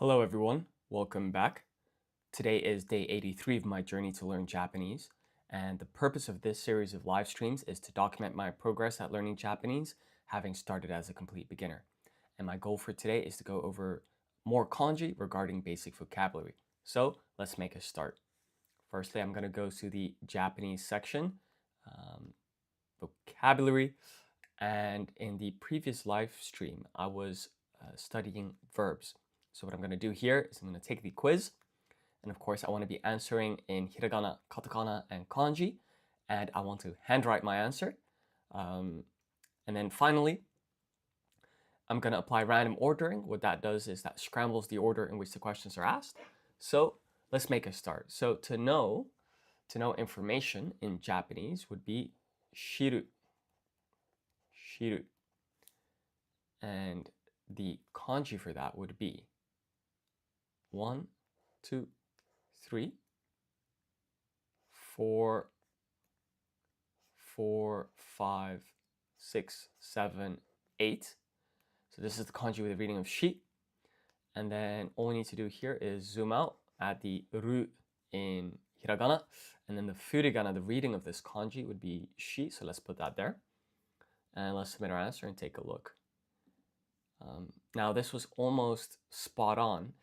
Hello everyone, welcome back. Today is day 83 of my journey to learn Japanese, and the purpose of this series of live streams is to document my progress at learning Japanese, having started as a complete beginner. And my goal for today is to go over more kanji regarding basic vocabulary. So let's make a start. Firstly, I'm going to go to the Japanese section, vocabulary, and in the previous live stream, I was studying verbs. So what I'm going to do here is I'm going to take the quiz. And of course, I want to be answering in hiragana, katakana, and kanji. And I want to handwrite my answer. And then finally, I'm going to apply random ordering. What that does is that scrambles the order in which the questions are asked. So let's make a start. So to know information in Japanese would be shiru. Shiru. And the kanji for that would be 1, 2, 3, 4, 4, 5, 6, 7, 8. So this is the kanji with a reading of shi. And then all we need to do here is zoom out at the ru in hiragana. And then the furigana, the reading of this kanji would be shi. So let's put that there. And let's submit our answer and take a look. Now this was almost spot on.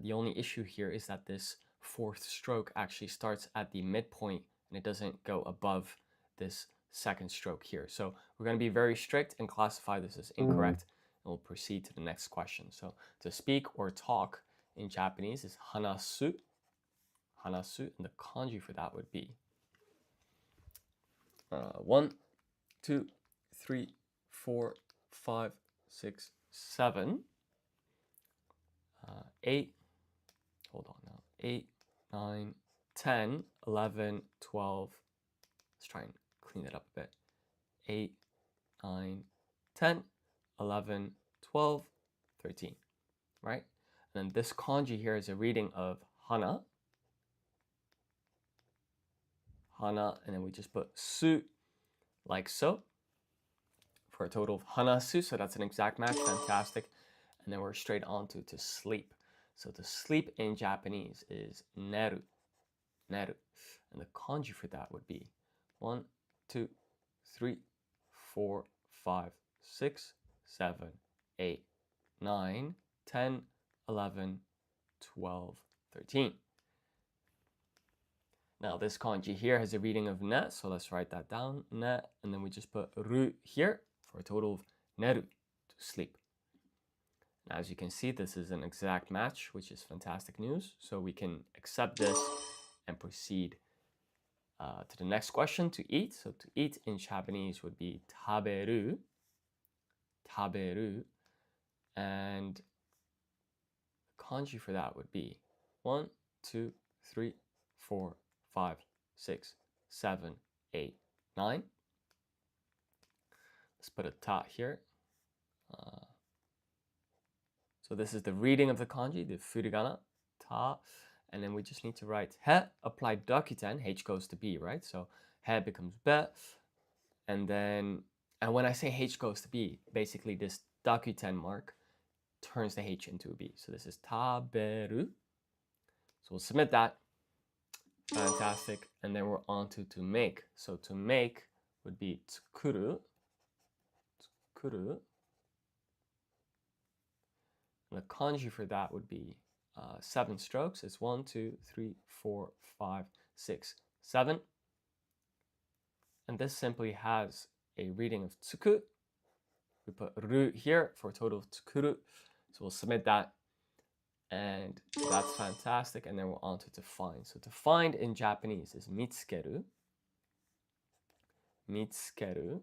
The only issue here is that this fourth stroke actually starts at the midpoint and it doesn't go above this second stroke here. So we're going to be very strict and classify this as incorrect, and we'll proceed to the next question. So to speak or talk in Japanese is hanasu. Hanasu, and the kanji for that would be 1, 2, 3, 4, 5, 6, 7, 8, hold on now, 8, 9, 10, 11, 12, let's try and clean it up a bit, 8, 9, 10, 11, 12, 13, right? And then this kanji here is a reading of hana, hana, and then we just put su, like so, for a total of hanasu, so that's an exact match, fantastic. And then we're straight on to sleep. So to sleep in Japanese is neru, neru. And the kanji for that would be 1, 2, 3, 4, 5, 6, 7, 8, 9, 10, 11, 12, 13. Now this kanji here has a reading of ne, so let's write that down, ne, and then we just put ru here for a total of neru, to sleep. Now, as you can see, this is an exact match, which is fantastic news. So we can accept this and proceed to the next question, to eat. So to eat in Japanese would be taberu, taberu. And the kanji for that would be 1, 2, 3, 4, 5, 6, 7, 8, 9. Let's put a ta here. So this is the reading of the kanji, the furigana, ta, and then we just need to write he, apply dakuten, h goes to b, right? So he becomes be, and when I say h goes to b, basically this dakuten mark turns the h into a b. So this is taberu. So we'll submit that. Fantastic. And then we're on to make. So to make would be tsukuru, tsukuru. And the kanji for that would be 7 strokes. It's 1, 2, 3, 4, 5, 6, 7. And this simply has a reading of tsuku. We put ru here for a total of tsukuru. So we'll submit that. And that's fantastic. And then we're on to find. So to find in Japanese is mitsukeru. Mitsukeru.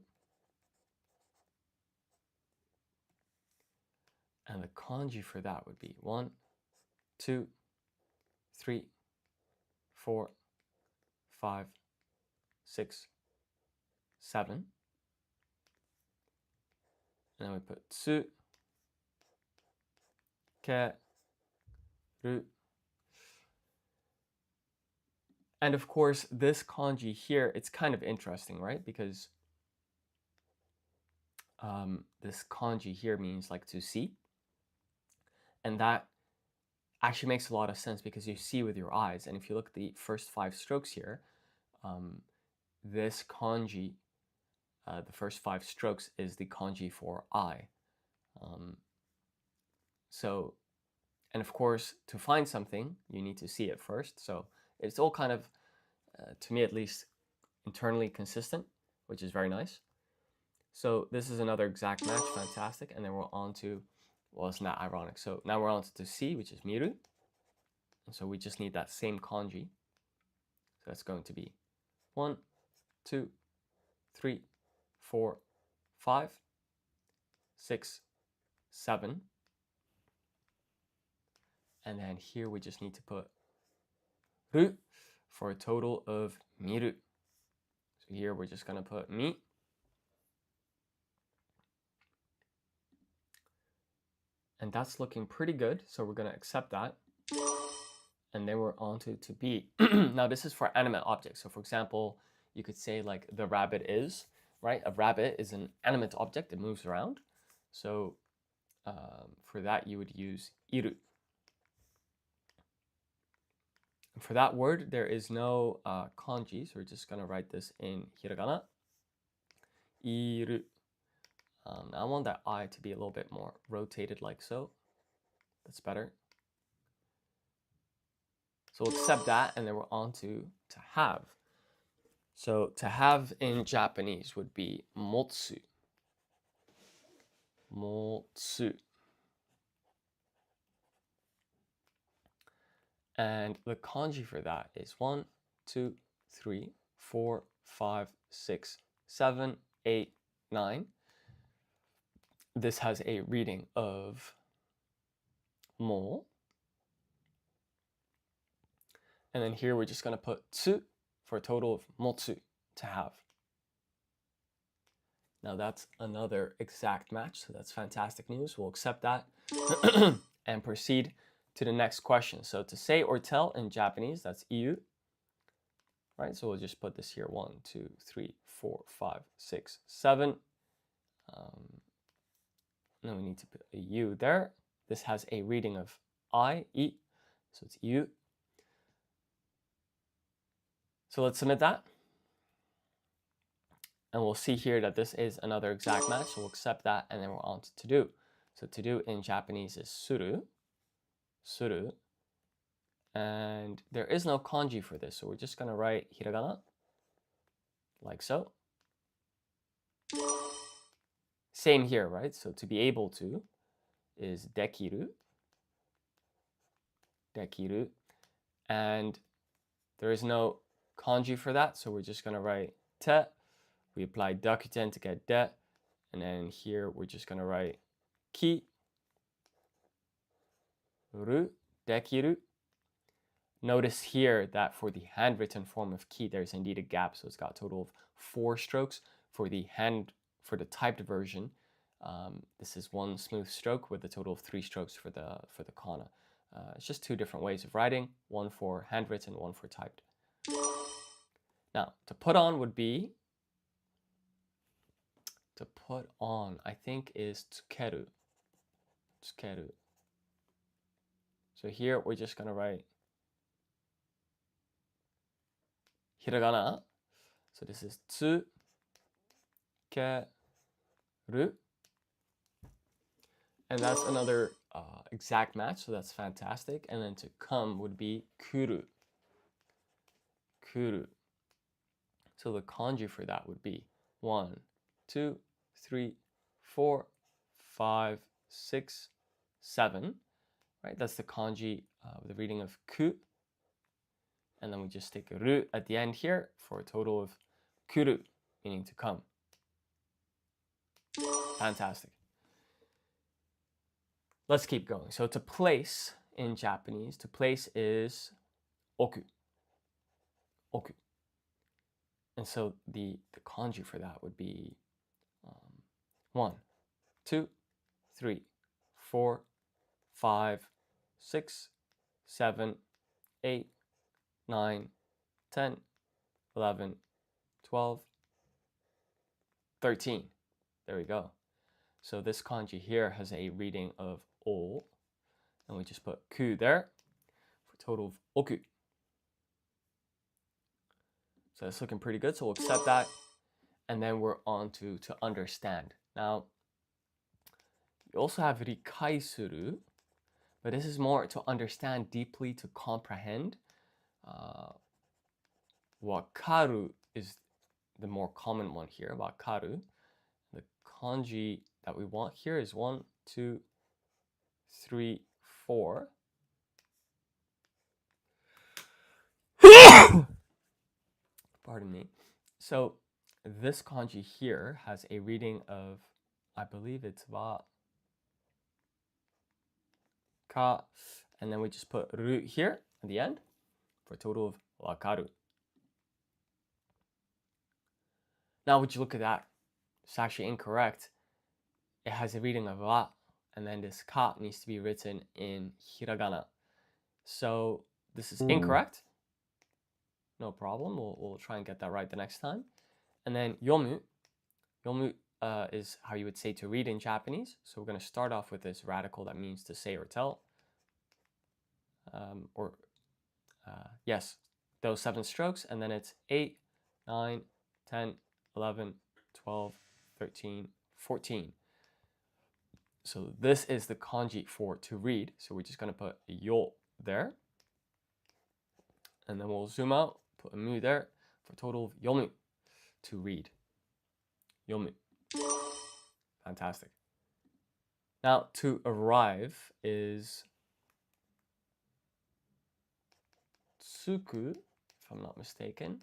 And the kanji for that would be 1, 2, 3, 4, 5, 6, 7. And then we put tsu, ke, ru. And of course, this kanji here, it's kind of interesting, right? Because this kanji here means like to see. And that actually makes a lot of sense because you see with your eyes. And if you look at the first 5 strokes here, this kanji, the first 5 strokes is the kanji for eye. So, and of course, to find something, you need to see it first. So it's all kind of, to me at least, internally consistent, which is very nice. So this is another exact match, fantastic. And then we're on to, well, it's not ironic. So now we're on to C, which is miru. And so we just need that same kanji. So that's going to be 1, 2, 3, 4, 5, 6, 7. And then here we just need to put ru for a total of miru. So here we're just going to put mi. And that's looking pretty good. So we're going to accept that. And then we're on to B. Now this is for animate objects. So for example, you could say like the rabbit is, right? A rabbit is an animate object. It moves around. So for that, you would use iru. For that word, there is no kanji, so we're just going to write this in hiragana. Iru. Now I want that I to be a little bit more rotated like so. That's better. So we'll accept that, and then we're on to have. So to have in Japanese would be motsu. Motsu. And the kanji for that is 1, 2, 3, 4, 5, 6, 7, 8, 9. This has a reading of mo. And then here we're just going to put tsu for a total of motsu, to have. Now that's another exact match, so that's fantastic news. We'll accept that and proceed to the next question. So to say or tell in Japanese, that's iu. Right, so we'll just put this here, 1, 2, 3, 4, 5, 6, 7. Then we need to put a u there. This has a reading of I, so it's iu. So let's submit that. And we'll see here that this is another exact match, so we'll accept that, and then we're on to do. So to do in Japanese is suru, suru. And there is no kanji for this, so we're just going to write hiragana, like so. Same here, right? So to be able to is dekiru, dekiru. And there is no kanji for that, so we're just going to write te. We apply dakuten to get de, and then here we're just going to write ki, ru, dekiru. Notice here that for the handwritten form of ki, there's indeed a gap, so it's got a total of 4 strokes. For the typed version, this is 1 smooth stroke with a total of 3 strokes for the kana. It's just 2 different ways of writing, 1 for handwritten, 1 for typed. Now, to put on would be, to put on, I think is tsukeru. Tsukeru. So here we're just going to write hiragana. So this is tsukeru. And that's another exact match, so that's fantastic. And then to come would be kuru. Kuru. So the kanji for that would be 1, 2, 3, 4, 5, 6, 7. Right? That's the kanji with the reading of ku. And then we just take a ru at the end here for a total of kuru, meaning to come. Fantastic. Let's keep going. So to place in Japanese, to place is oku. Oku. And so the kanji for that would be 1, 2, 3, 4, 5, 6, 7, 8, 9, 10, 11, 12, 13. There we go. So this kanji here has a reading of o. and we just put ku there for a total of oku. So it's looking pretty good, so we'll accept that. And then we're on to understand. Now, you also have rikai suru, but this is more to understand deeply, to comprehend. Wakaru is the more common one here, wakaru. The kanji that we want here is 1, 2, 3, 4. Pardon me. So this kanji here has a reading of, I believe it's wa, ka, and then we just put ru here at the end for a total of wakaru. Now, would you look at that? It's actually incorrect. It has a reading of wa, and then this ka needs to be written in hiragana. So this is incorrect. No problem. We'll try and get that right the next time. And then yomu. Yomu is how you would say to read in Japanese. So we're going to start off with this radical that means to say or tell. Yes, those 7 strokes. And then it's 8, 9, 10, 11, 12, 13, 14. So this is the kanji for to read. So we're just going to put yo there. And then we'll zoom out, put a mu there for a total of yomu, to read. Yomu. Fantastic. Now, to arrive is tsuku, if I'm not mistaken.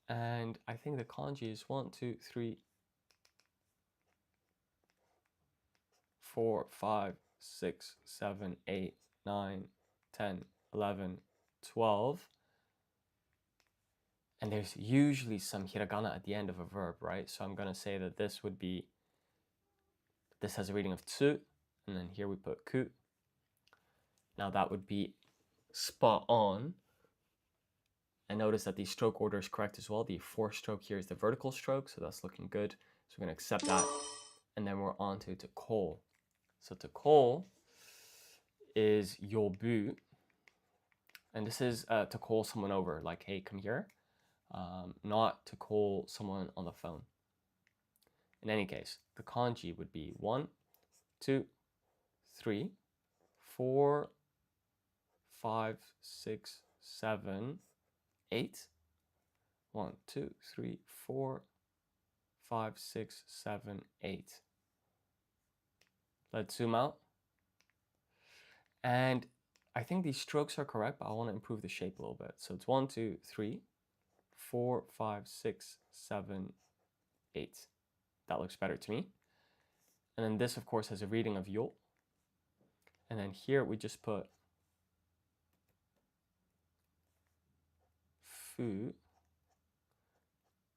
And I think the kanji is 1, 2, 3, 4, 5, 6, 7, 8, 9, 10, 11, 12. And there's usually some hiragana at the end of a verb, right? So I'm going to say that this would be, this has a reading of tsu, and then here we put ku. Now that would be spot on. And notice that the stroke order is correct as well. The 4th stroke here is the vertical stroke, so that's looking good. So we're going to accept that. And then we're on to call. So to call is yobu. And this is to call someone over, like, hey, come here. Not to call someone on the phone. In any case, the kanji would be 1, 2, 3, 4, 5, 6, 7, 8. 1, 2, 3, 4, 5, 6, 7, 8. Let's zoom out. And I think these strokes are correct, but I want to improve the shape a little bit. So it's 1, 2, 3, 4, 5, 6, 7, 8. That looks better to me. And then this, of course, has a reading of yo. And then here we just put fu.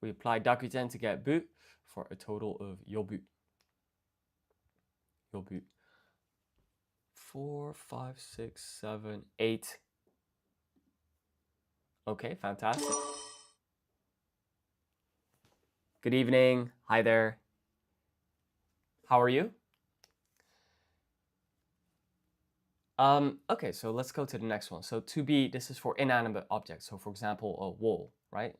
We apply dakuten to get bu for a total of yobu. Yobu. 4, 5, 6, 7, 8. Okay, fantastic. Good evening. Hi there. How are you? Okay, so let's go to the next one. So to be, this is for inanimate objects. So for example, a wall, right?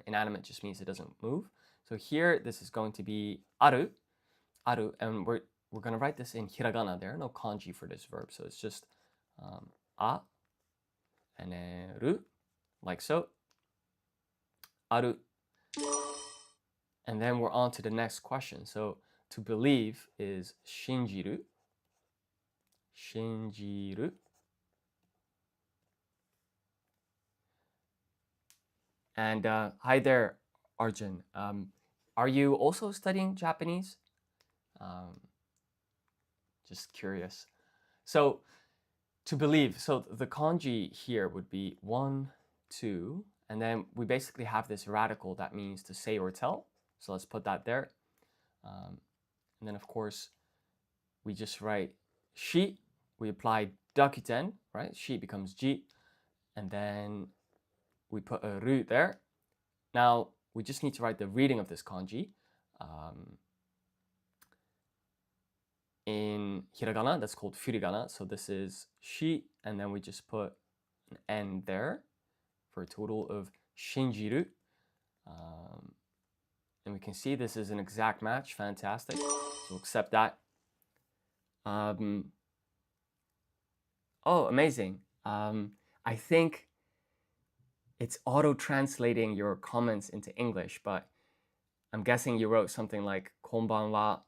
Inanimate just means it doesn't move. So here, this is going to be aru, and we're going to write this in hiragana. There are no kanji for this verb, so it's just a and then ru, like so. Aru. And then we're on to the next question. So to believe is shinjiru. Shinjiru. And hi there, Arjun. Are you also studying Japanese? Just curious. So to believe, so the kanji here would be 1, 2, and then we basically have this radical that means to say or tell. So let's put that there. And then of course, we just write shi. We apply dakuten, right? Shi becomes ji. And then we put a ru there. Now, we just need to write the reading of this kanji. in hiragana, that's called furigana. So this is shi, and then we just put an n there for a total of shinjiru. And we can see this is an exact match. Fantastic. So accept that. Oh, amazing. I think it's auto-translating your comments into English, but I'm guessing you wrote something like konbanwa,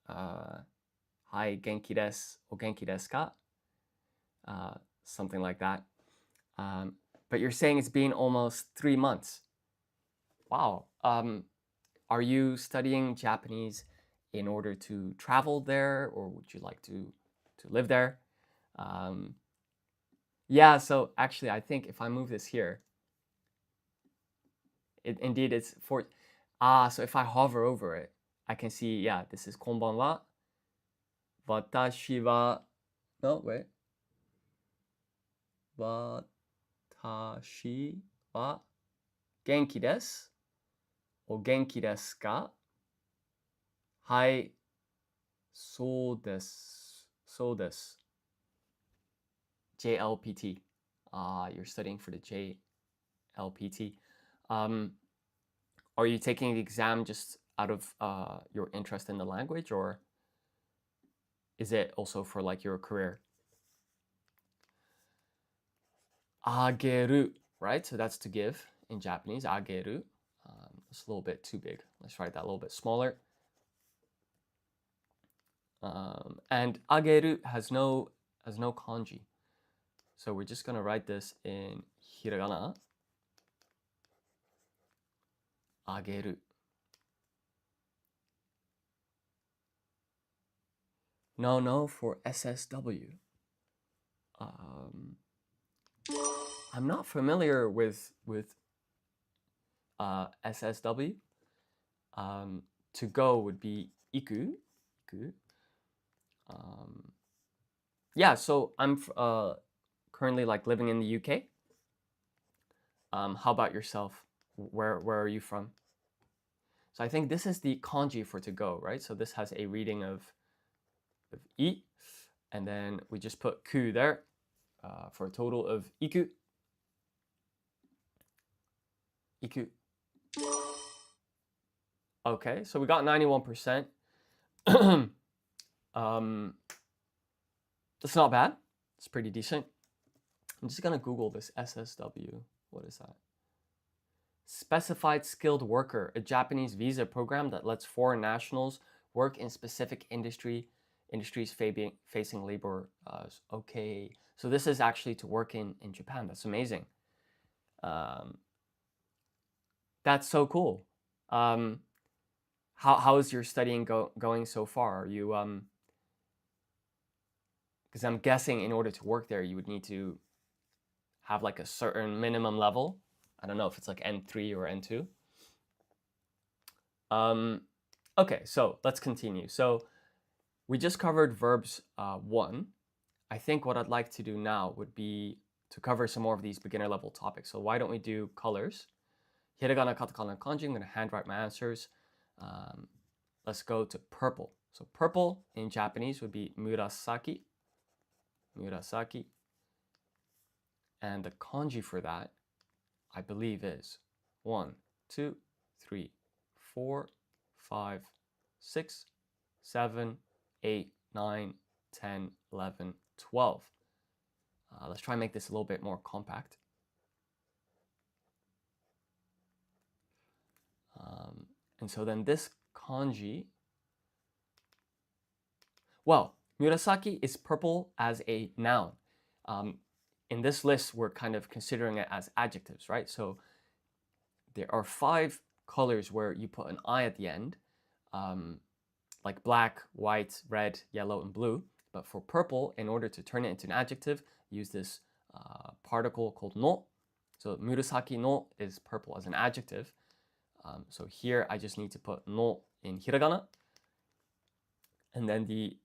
hi, genki desu, o genki desu ka? Something like that. But you're saying it's been almost 3 months. Wow. Are you studying Japanese in order to travel there, or would you like to live there? Yeah, so actually, I think if I move this here, indeed it's for, so if I hover over it, I can see, yeah, this is konbanwa. Watashi wa, no, wait. Watashi wa genki desu. O genki desu ka? Hai, so desu. So desu. JLPT. You're studying for the JLPT. Are you taking the exam just out of your interest in the language, or is it also for like your career? Ageru, right? So that's to give in Japanese. Ageru. It's a little bit too big. Let's write that a little bit smaller. And ageru has no kanji. So we're just gonna write this in hiragana. Ageru. No, for SSW. I'm not familiar with SSW. To go would be iku. Yeah, so I'm currently like living in the UK. How about yourself? Where are you from? So I think this is the kanji for to go, right? So this has a reading of I, and then we just put ku there for a total of iku. Iku. Okay, so we got 91%. That's not bad. It's pretty decent. I'm just gonna Google this SSW. What is that? Specified Skilled Worker, a Japanese visa program that lets foreign nationals work in specific industries facing labor. Okay, so this is actually to work in Japan. That's amazing. That's so cool. How is your studying going so far? Are you because I'm guessing in order to work there, you would need to have like a certain minimum level. I don't know if it's like N3 or N2. Okay, so let's continue. So we just covered verbs 1. I think what I'd like to do now would be to cover some more of these beginner level topics. So why don't we do colors? Hiragana, katakana, kanji. I'm going to handwrite my answers. Let's go to purple. So purple in Japanese would be murasaki. Murasaki. And the kanji for that, I believe, is 1, 2, 3, 4, 5, 6, 7, 8, 9, 10, 11, 12. Let's try and make this a little bit more compact. And so then this kanji, well, murasaki is purple as a noun. In this list, we're kind of considering it as adjectives, right? So there are 5 colors where you put an I at the end, like black, white, red, yellow, and blue. But for purple, in order to turn it into an adjective, use this particle called no. So murasaki no is purple as an adjective. So here I just need to put no in hiragana. And then the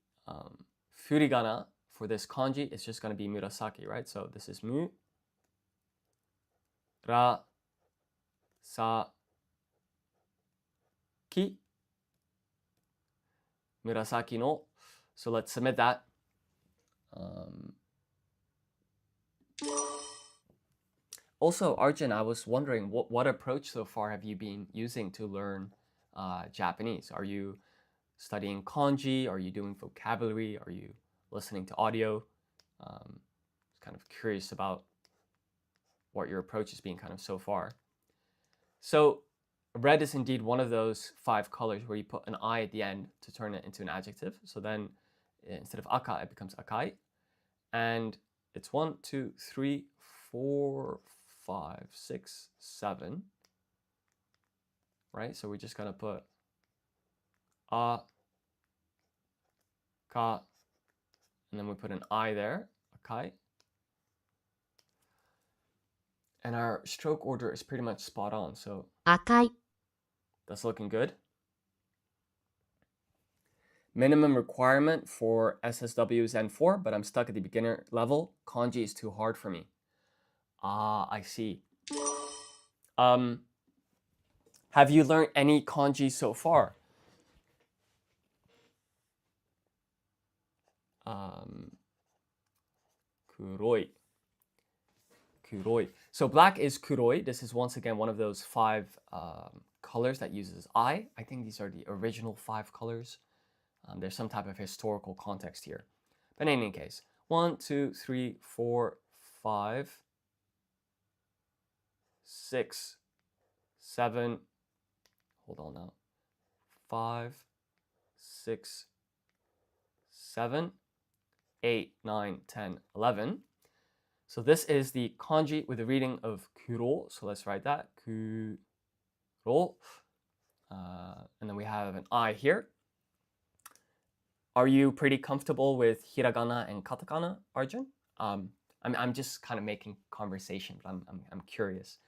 furigana for this kanji is just going to be murasaki, right? So this is mu, ra, sa, ki, murasaki no. So let's submit that. Also, Arjun, I was wondering what approach so far have you been using to learn Japanese? Are you studying kanji? Are you doing vocabulary? Are you listening to audio? Kind of curious about what your approach has been kind of so far. So red is indeed one of those 5 colors where you put an I at the end to turn it into an adjective. So then instead of aka, it becomes akai. And it's 1, 2, 3, 4, 5, 6, 7. Right? So we're just gonna put a, ka, and then we put an I there, akai. And our stroke order is pretty much spot on, so 赤い that's looking good. Minimum requirement for SSW is N4, but I'm stuck at the beginner level. Kanji is too hard for me. Ah, I see. Have you learned any kanji so far? Kuroi. Kuroi. So black is kuroi. This is once again one of those 5 colors that uses I. I think these are the original 5 colors. There's some type of historical context here. But in any case, 1, 2, 3, 4, 5, 6, 7, hold on now, 5, 6, 7, 8, 9, 10, 11. So this is the kanji with the reading of kuro. So let's write that, kuro. And then we have an I here. Are you pretty comfortable with hiragana and katakana, Arjun? I'm just kind of making conversation, but I'm curious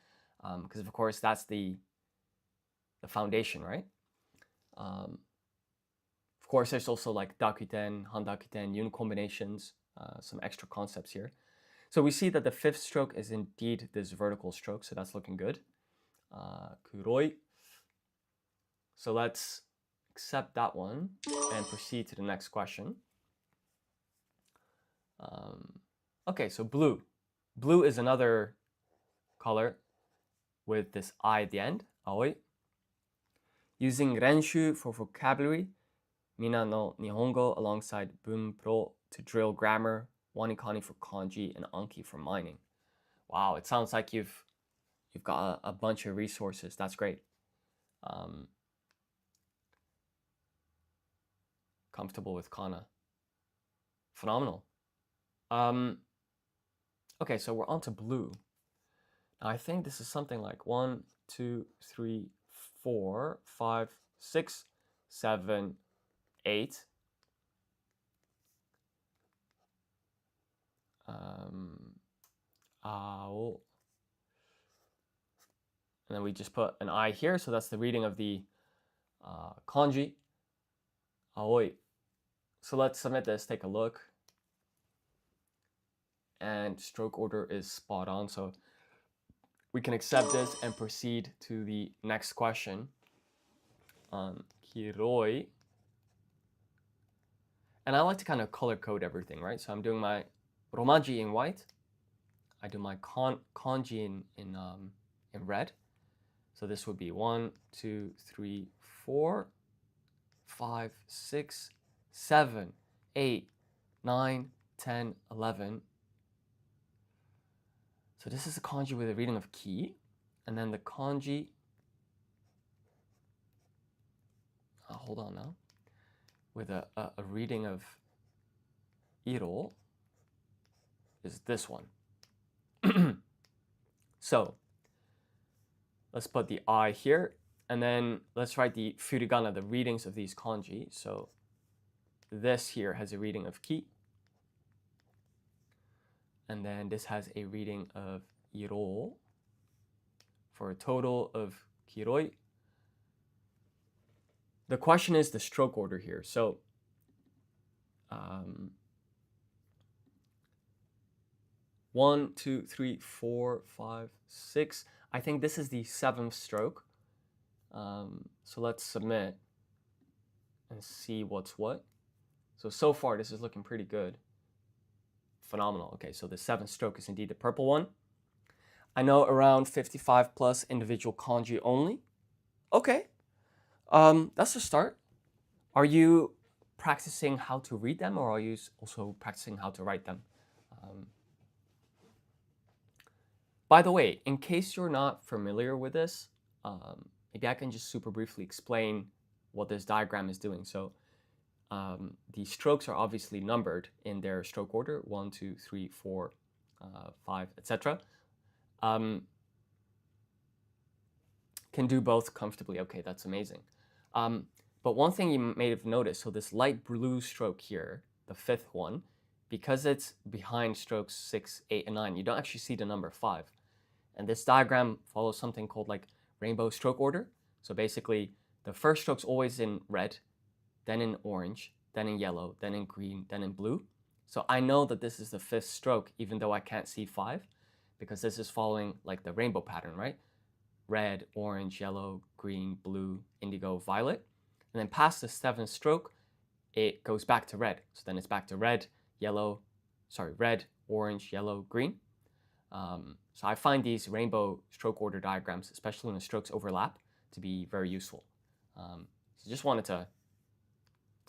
because of course that's the foundation, right? Of course, there's also like dakuten, handakuten, yun combinations, some extra concepts here. So we see that the 5th stroke is indeed this vertical stroke, so that's looking good. Kuroi. So let's accept that one and proceed to the next question. Okay, so blue. Blue is another color with this I at the end, aoi. Using renshu for vocabulary, Mina no Nihongo alongside Bunpro to drill grammar, Wanikani for kanji, and Anki for mining. Wow, it sounds like you've got a bunch of resources. That's great. Comfortable with kana. Phenomenal. Okay, so we're on to blue. Now I think this is something like 1, 2, 3, 4, 5, 6, 7, 8. Ao. And then we just put an I here, so that's the reading of the kanji. Aoi. So let's submit this, take a look. And stroke order is spot on, so we can accept this and proceed to the next question. Kiroi. And I like to kind of color code everything, right? So I'm doing my romaji in white. I do my kanji in red. So this would be 1, 2, 3, 4, 5, 6, 7, 8, 9, 10, 11. So this is the kanji with a reading of ki. And then the kanji, hold on now, with a reading of iro is this one. So let's put the I here, and then let's write the furigana, the readings of these kanji. So this here has a reading of ki, and then this has a reading of iro, for a total of kiroi. The question is the stroke order here. So 1, 2, 3, 4, 5, 6. I think this is the 7th stroke. So let's submit and see what's what. So far, this is looking pretty good. Phenomenal. Okay, so the 7th stroke is indeed the purple one. I know around 55 plus individual kanji only. Okay, that's a start. Are you practicing how to read them, or are you also practicing how to write them? By the way, in case you're not familiar with this, maybe I can just super briefly explain what this diagram is doing. So the strokes are obviously numbered in their stroke order, 1, 2, 3, 4, 5, etc. Can do both comfortably. Okay, that's amazing. But one thing you may have noticed, so this light blue stroke here, the 5th one, because it's behind strokes 6, 8, and 9, you don't actually see the number 5. And this diagram follows something called like rainbow stroke order. So basically, the first stroke's always in red, then in orange, then in yellow, then in green, then in blue. So I know that this is the 5th stroke, even though I can't see 5, because this is following like the rainbow pattern, right? Red, orange, yellow, green, blue, indigo, violet. And then past the 7th stroke, it goes back to red. So then it's back to red, orange, yellow, green. So I find these rainbow stroke order diagrams, especially when the strokes overlap, to be very useful. So just wanted to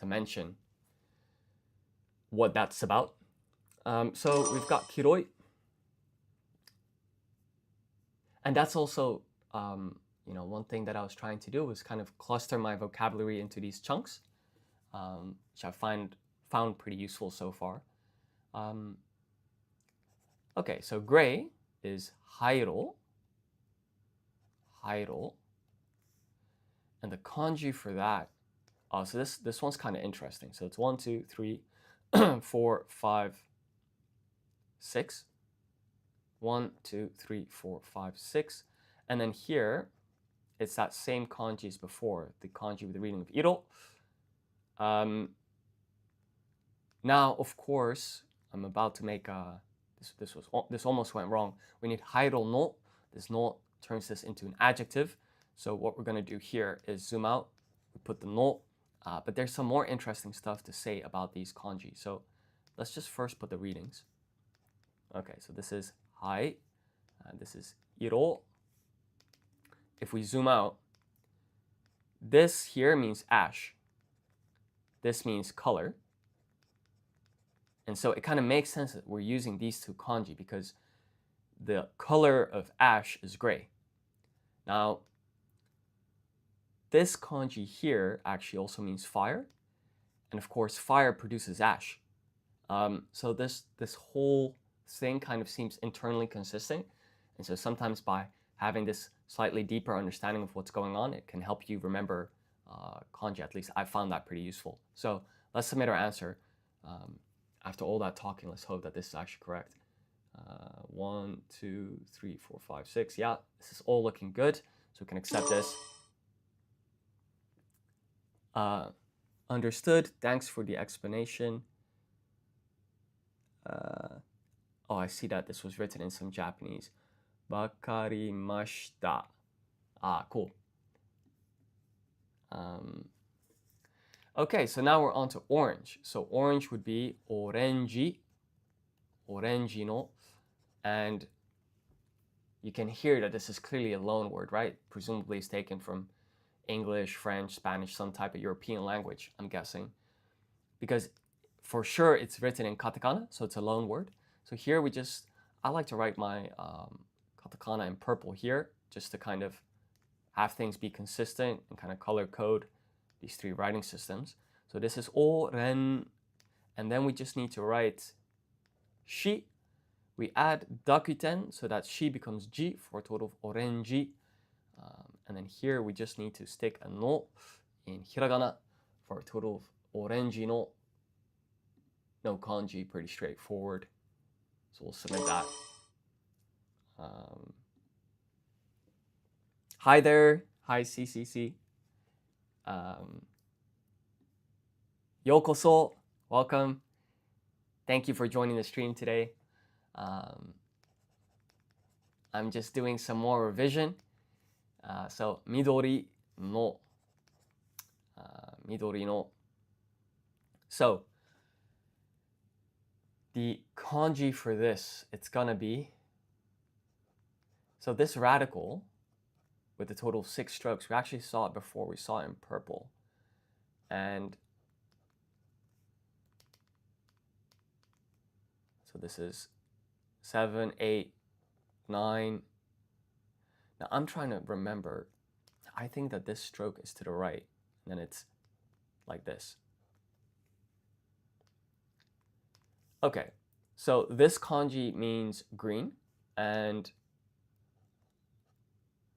mention what that's about. So we've got kiroi. And that's also, one thing that I was trying to do was kind of cluster my vocabulary into these chunks, which I found pretty useful so far. Okay, so gray is hairo. And the kanji for that, so this one's kind of interesting. So it's 1, 2, 3, 4, 5, 6. 1, 2, 3, 4, 5, 6. And then here, it's that same kanji as before, the kanji with the reading of iro. Now, of course, I'm about to make this almost went wrong. We need hairo no. This no turns this into an adjective. So what we're going to do here is zoom out, we put the no, but there's some more interesting stuff to say about these kanji. So let's just first put the readings. Okay, so this is hai, this is iro. If we zoom out, this here means ash. This means color. And so it kind of makes sense that we're using these two kanji because the color of ash is gray. Now, this kanji here actually also means fire. And of course, fire produces ash. So this whole thing kind of seems internally consistent. And so sometimes by having this slightly deeper understanding of what's going on, it can help you remember kanji. At least I found that pretty useful. So let's submit our answer. After all that talking, let's hope that this is actually correct. 1, 2, 3, 4, 5, 6. Yeah, this is all looking good. So we can accept this. Understood. Thanks for the explanation. Oh, I see that this was written in some Japanese. Wakarimashita. Cool. Okay, so now we're on to orange. So orange would be orenji, no. And you can hear that this is clearly a loan word, right? Presumably it's taken from English, French, Spanish, some type of European language, I'm guessing. Because for sure it's written in katakana, so it's a loan word. So here I like to write my katakana in purple here, just to kind of have things be consistent and kind of color code these 3 writing systems. So this is oren, and then we just need to write shi. We add dakuten, so that shi becomes ji for a total of orenji. And then here we just need to stick a no in hiragana for a total of orenji no. No kanji, pretty straightforward. So we'll submit that. Hi there. Hi, CCC. Yokoso. Welcome. Thank you for joining the stream today. I'm just doing some more revision. So, midori no. Midori no. So, The kanji for this, it's gonna be, so this radical with a total of 6 strokes, we actually saw it before, we saw it in purple. And so this is 7, 8, 9. Now I'm trying to remember, I think that this stroke is to the right, and then it's like this. Okay, so this kanji means green, and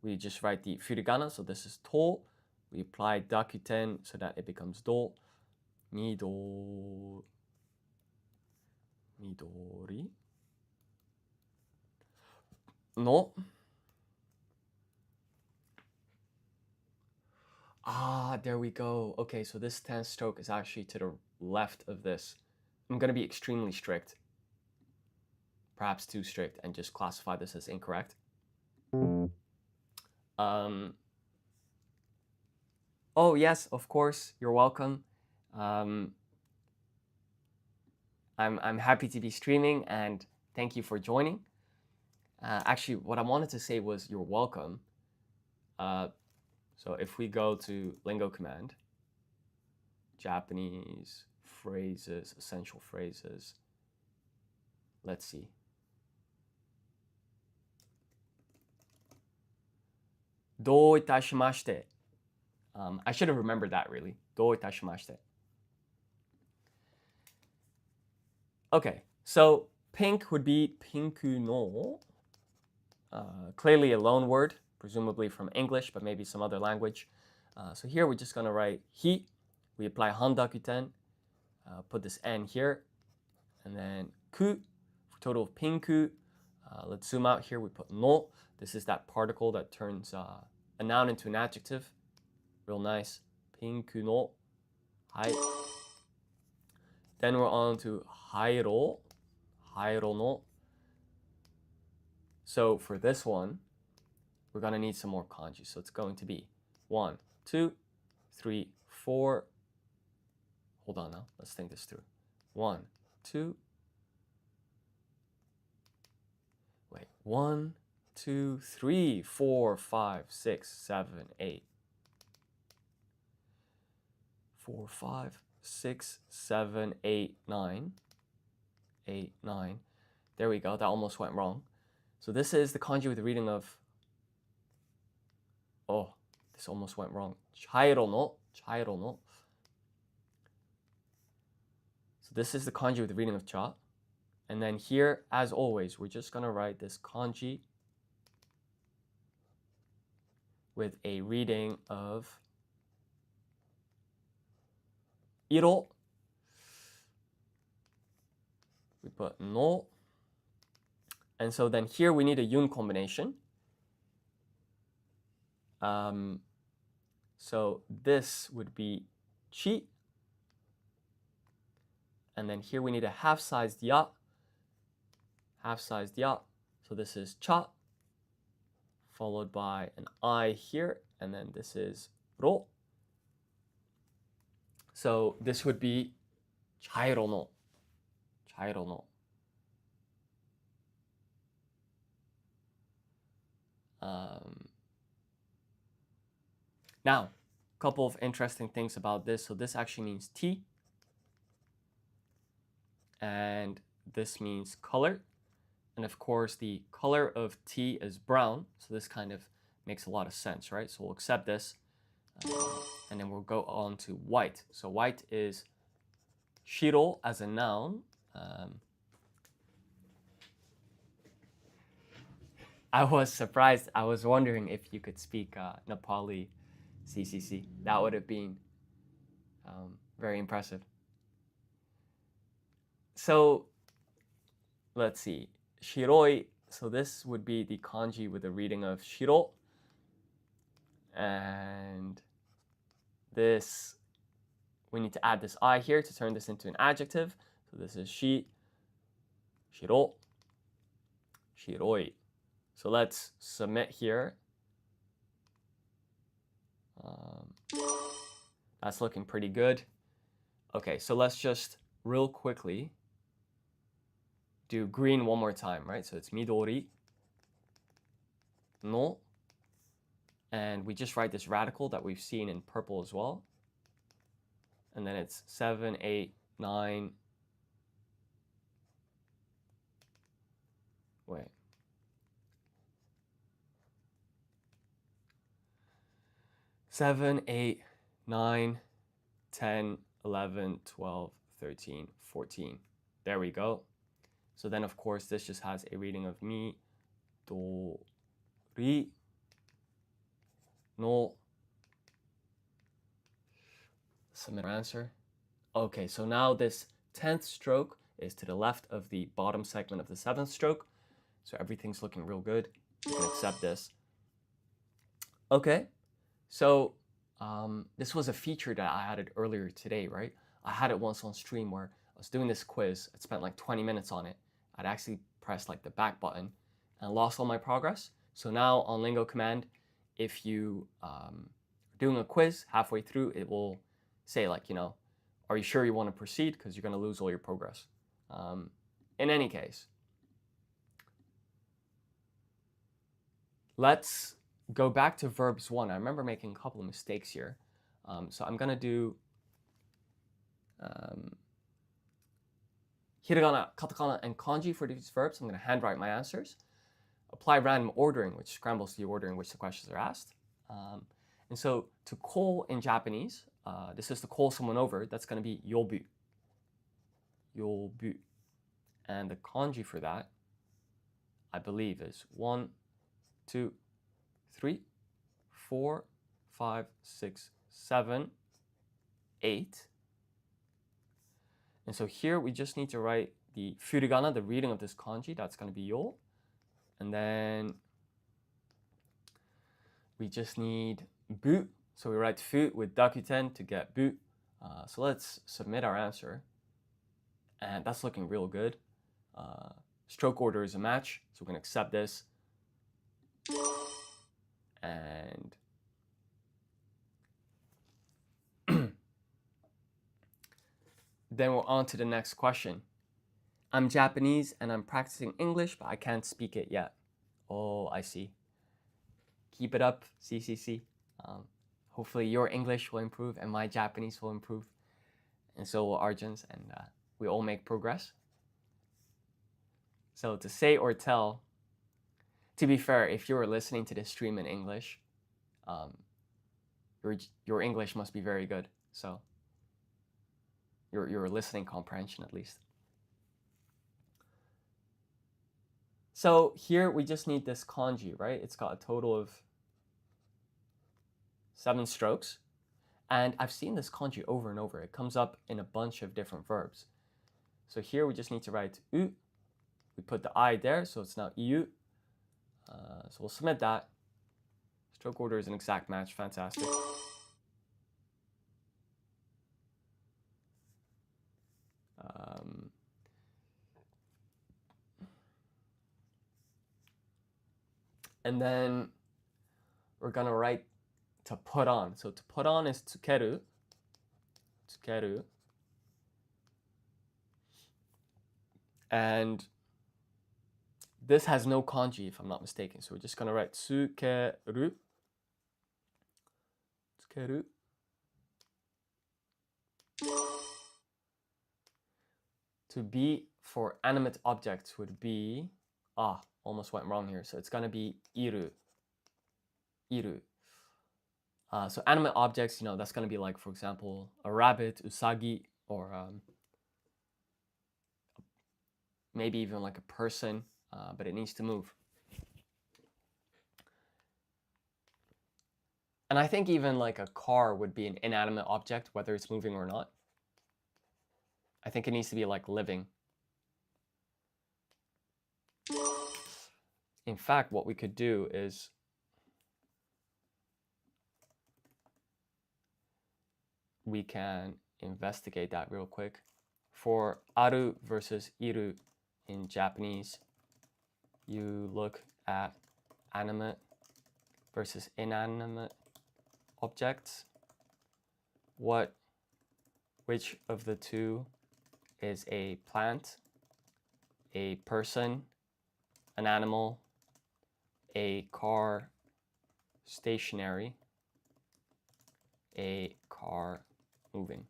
we just write the furigana, so this is to. We apply dakuten so that it becomes do. Midori. No. Ah, there we go. Okay, so this 10th stroke is actually to the left of this. I'm going to be extremely strict, perhaps too strict, and just classify this as incorrect. Oh, yes, of course, you're welcome. I'm happy to be streaming, and thank you for joining. Actually, what I wanted to say was you're welcome. So if we go to lingo command, Japanese phrases, essential phrases, let's see. Do itashimashite. I should have remembered that really. Do itashimashite. Okay, so pink would be pinku no. Clearly a loan word, presumably from English, but maybe some other language. So here we're just going to write hi. We apply handakuten, put this n here, and then ku, for total of pinku. Let's zoom out here, we put no. This is that particle that turns a noun into an adjective. Real nice. Pinku no. Hai. Then we're on to hairo. Hairo no. So for this one, we're going to need some more kanji. So it's going to be 1, 2, 3, 4. Hold on now. Let's think this through. 1, 2. Wait. 1, 2, 3, 4, 5, 6, 7, 8. 4, 5, 6, 7, 8, 9. 8, 9. There we go. That almost went wrong. So this is the kanji with the reading of, oh, this almost went wrong. Chairo no. Chairo no. So this is the kanji with the reading of cha. And then here, as always, we're just going to write this kanji with a reading of iro. We put no. And so then here we need a yun combination. So this would be chi. And then here we need a half-sized ya. Half-sized ya. So this is cha, followed by an I here. And then this is ro. So this would be chairo no. Chairo no. Now, a couple of interesting things about this. So this actually means tea. And this means color. And of course, the color of tea is brown. So this kind of makes a lot of sense, right? So we'll accept this. And then we'll go on to white. So white is shiro as a noun. I was surprised. I was wondering if you could speak Nepali CCC. That would have been very impressive. So let's see. Shiroi. So this would be the kanji with the reading of shiro. And this, we need to add this I here to turn this into an adjective. So this is shiro, shiroi. So let's submit here. That's looking pretty good. Okay, so let's just real quickly do green one more time, right? So it's midori no. And we just write this radical that we've seen in purple as well. And then it's 7, 8, 9. Wait. 7, 8, 9, 10, 11, 12, 13, 14. There we go. So then, of course, this just has a reading of mi, do, ri, no. Submit our answer. Okay, so now this 10th stroke is to the left of the bottom segment of the 7th stroke. So everything's looking real good. You can accept this. Okay, so this was a feature that I added earlier today, right? I had it once on stream where I was doing this quiz. I spent like 20 minutes on it. I'd actually pressed like the back button and lost all my progress. So now on Lingo Command, if you are doing a quiz halfway through, it will say like, you know, are you sure you want to proceed? Because you're going to lose all your progress. In any case, let's go back to verbs 1. I remember making a couple of mistakes here. So I'm going to do hiragana, katakana, and kanji for these verbs. I'm going to handwrite my answers. Apply random ordering, which scrambles the order in which the questions are asked. And so to call in Japanese, this is to call someone over. That's going to be yobu. Yobu. And the kanji for that, I believe, is 1, 2, 3, 4, 5, 6, 7, 8. And so here we just need to write the furigana, the reading of this kanji. That's going to be yo. And then we just need bu. So we write fu with dakuten to get bu. So let's submit our answer. And that's looking real good. Stroke order is a match, so we're going to accept this. And then we're on to the next question. I'm Japanese and I'm practicing English, but I can't speak it yet. Oh, I see. Keep it up, CCC. Hopefully your English will improve and my Japanese will improve. And so will Arjun's, and we all make progress. So to say or tell, to be fair, if you're listening to this stream in English, your English must be very good. So your listening comprehension at least. So here we just need this kanji, right? It's got a total of 7 strokes. And I've seen this kanji over and over. It comes up in a bunch of different verbs. So here we just need to write u. We put the I there, so it's now iu. So we'll submit that. Stroke order is an exact match. Fantastic. And then we're going to write to put on. So to put on is tsukeru. Tsukeru. And this has no kanji, if I'm not mistaken. So we're just going to write tsukeru. Tsukeru. To be for animate objects would be, almost went wrong here. So it's going to be iru. Iru. So animate objects, you know, that's going to be like, for example, a rabbit, usagi, or maybe even like a person, but it needs to move. And I think even like a car would be an inanimate object, whether it's moving or not. I think it needs to be like living. In fact, what we could do is we can investigate that real quick. For aru versus iru in Japanese, you look at animate versus inanimate objects. Which of the two is a plant, a person, an animal, a car, stationary, a car, moving?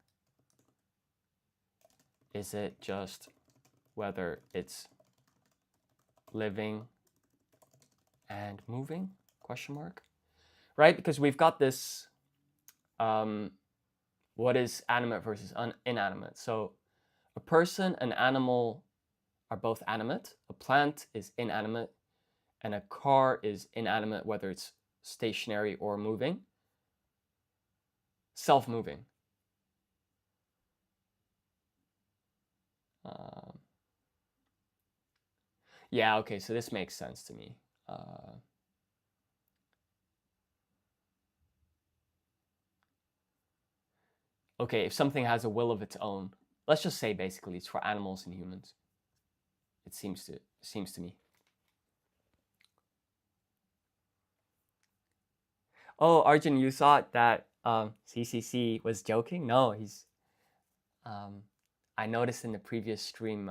Is it just whether it's living and moving? Question mark. Right? Because we've got this, what is animate versus inanimate? So a person, an animal are both animate. A plant is inanimate. And a car is inanimate, whether it's stationary or moving. Self-moving. Yeah, okay, so this makes sense to me. Okay, if something has a will of its own, let's just say basically it's for animals and humans. It seems to me. Oh, Arjun, you thought that CCC was joking? No, he's. I noticed in the previous stream,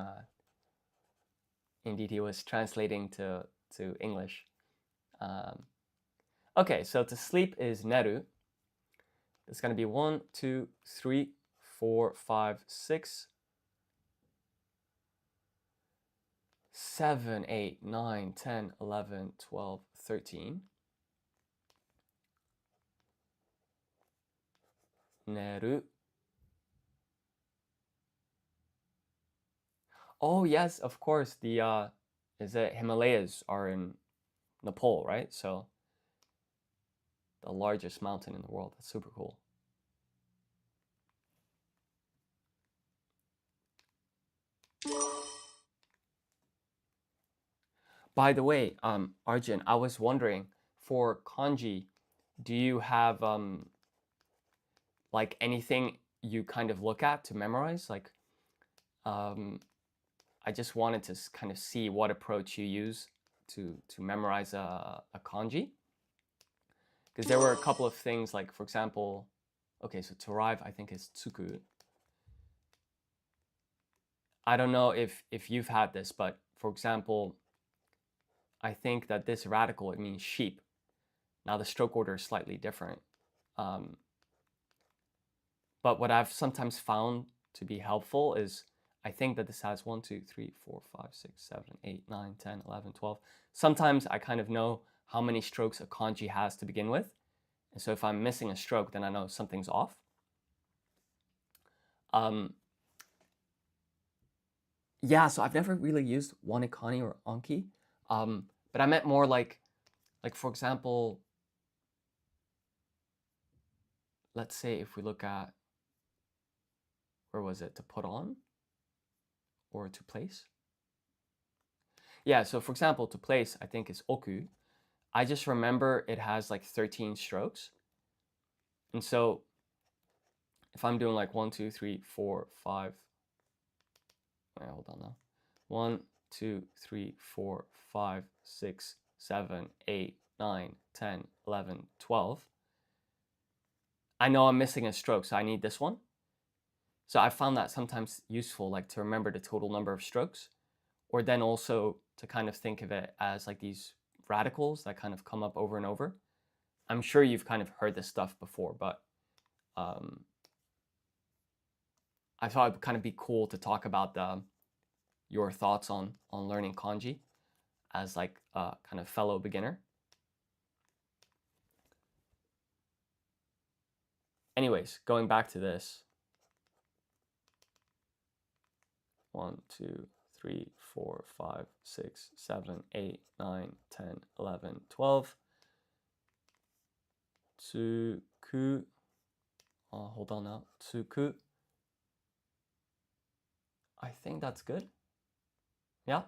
indeed he was translating to English. Okay, so to sleep is neru. It's going to be 1, 2, 3, 4, 5, 6, 7, 8, 9, 10, 11, 12, 13. Neru. Oh yes, of course. The is it Himalayas are in Nepal, right? So the largest mountain in the world. That's super cool. By the way, Arjun, I was wondering, for kanji, do you have like anything you kind of look at to memorize? Like, I just wanted to kind of see what approach you use to memorize a kanji. Because there were a couple of things, like, for example, okay, so to arrive, I think is tsuku. I don't know if you've had this, but for example, I think that this radical, it means sheep. Now the stroke order is slightly different. But what I've sometimes found to be helpful is, I think that this has 1, 2, 3, 4, 5, 6, 7, 8, 9, 10, 11, 12. Sometimes I kind of know how many strokes a kanji has to begin with. And so if I'm missing a stroke, then I know something's off. Yeah, so I've never really used wanikani or anki. But I meant more like for example, let's say if we look at, where was it, to put on or to place? Yeah, so for example, to place, I think is oku. I just remember it has like 13 strokes. And so if I'm doing like 1, 2, 3, 4, 5, wait, hold on now. 1, 2, 3, 4, 5, 6, 7, 8, 9, 10, 11, 12. I know I'm missing a stroke, so I need this one. So I found that sometimes useful, like to remember the total number of strokes, or then also to kind of think of it as like these radicals that kind of come up over and over. I'm sure you've kind of heard this stuff before, but I thought it would kind of be cool to talk about your thoughts on learning kanji as like a kind of fellow beginner. Anyways, going back to this. 1, 2, 3, 4, 5, 6, 7, 8, 9, 10, 11, 12. Tsuku. Hold on now. Tsuku. I think that's good. Yeah.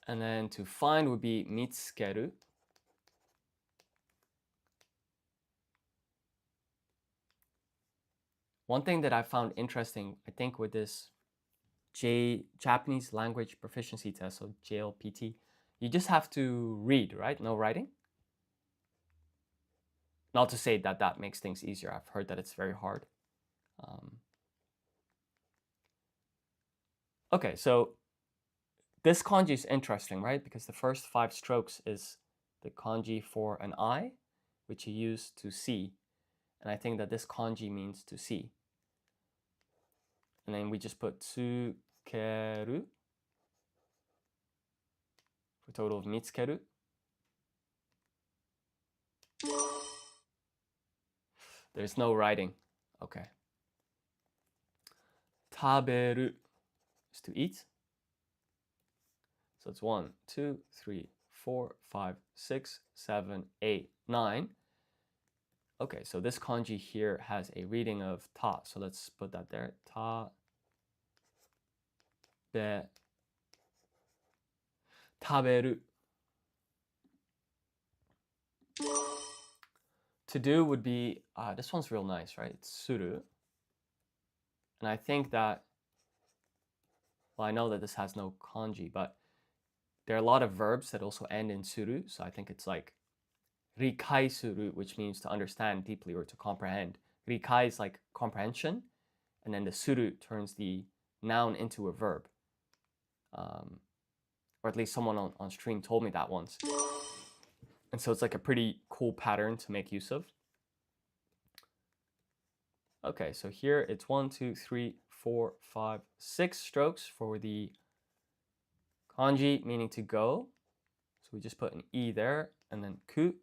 And then to find would be mitsukeru. One thing that I found interesting, I think, with this Japanese language proficiency test, so JLPT, you just have to read, right? No writing. Not to say that that makes things easier. I've heard that it's very hard. Okay, so this kanji is interesting, right? Because the first 5 strokes is the kanji for an eye, which you use to see. And I think that this kanji means to see. And then we just put tsukeru for total of mitsukeru. There's no writing. Okay. Taberu is to eat. So it's 1, 2, 3, 4, 5, 6, 7, 8, 9. Okay, so this kanji here has a reading of ta. So let's put that there. Ta, be, taberu. To do would be, this one's real nice, right? It's suru. And I think that, well, I know that this has no kanji, but there are a lot of verbs that also end in suru. So I think it's like rikai suru, which means to understand deeply or to comprehend. Rikai is like comprehension. And then the suru turns the noun into a verb. Or at least someone on stream told me that once. And so it's like a pretty cool pattern to make use of. Okay, so here it's 1, 2, 3, 4, 5, 6 strokes for the kanji, meaning to go. So we just put an e there, and then ku.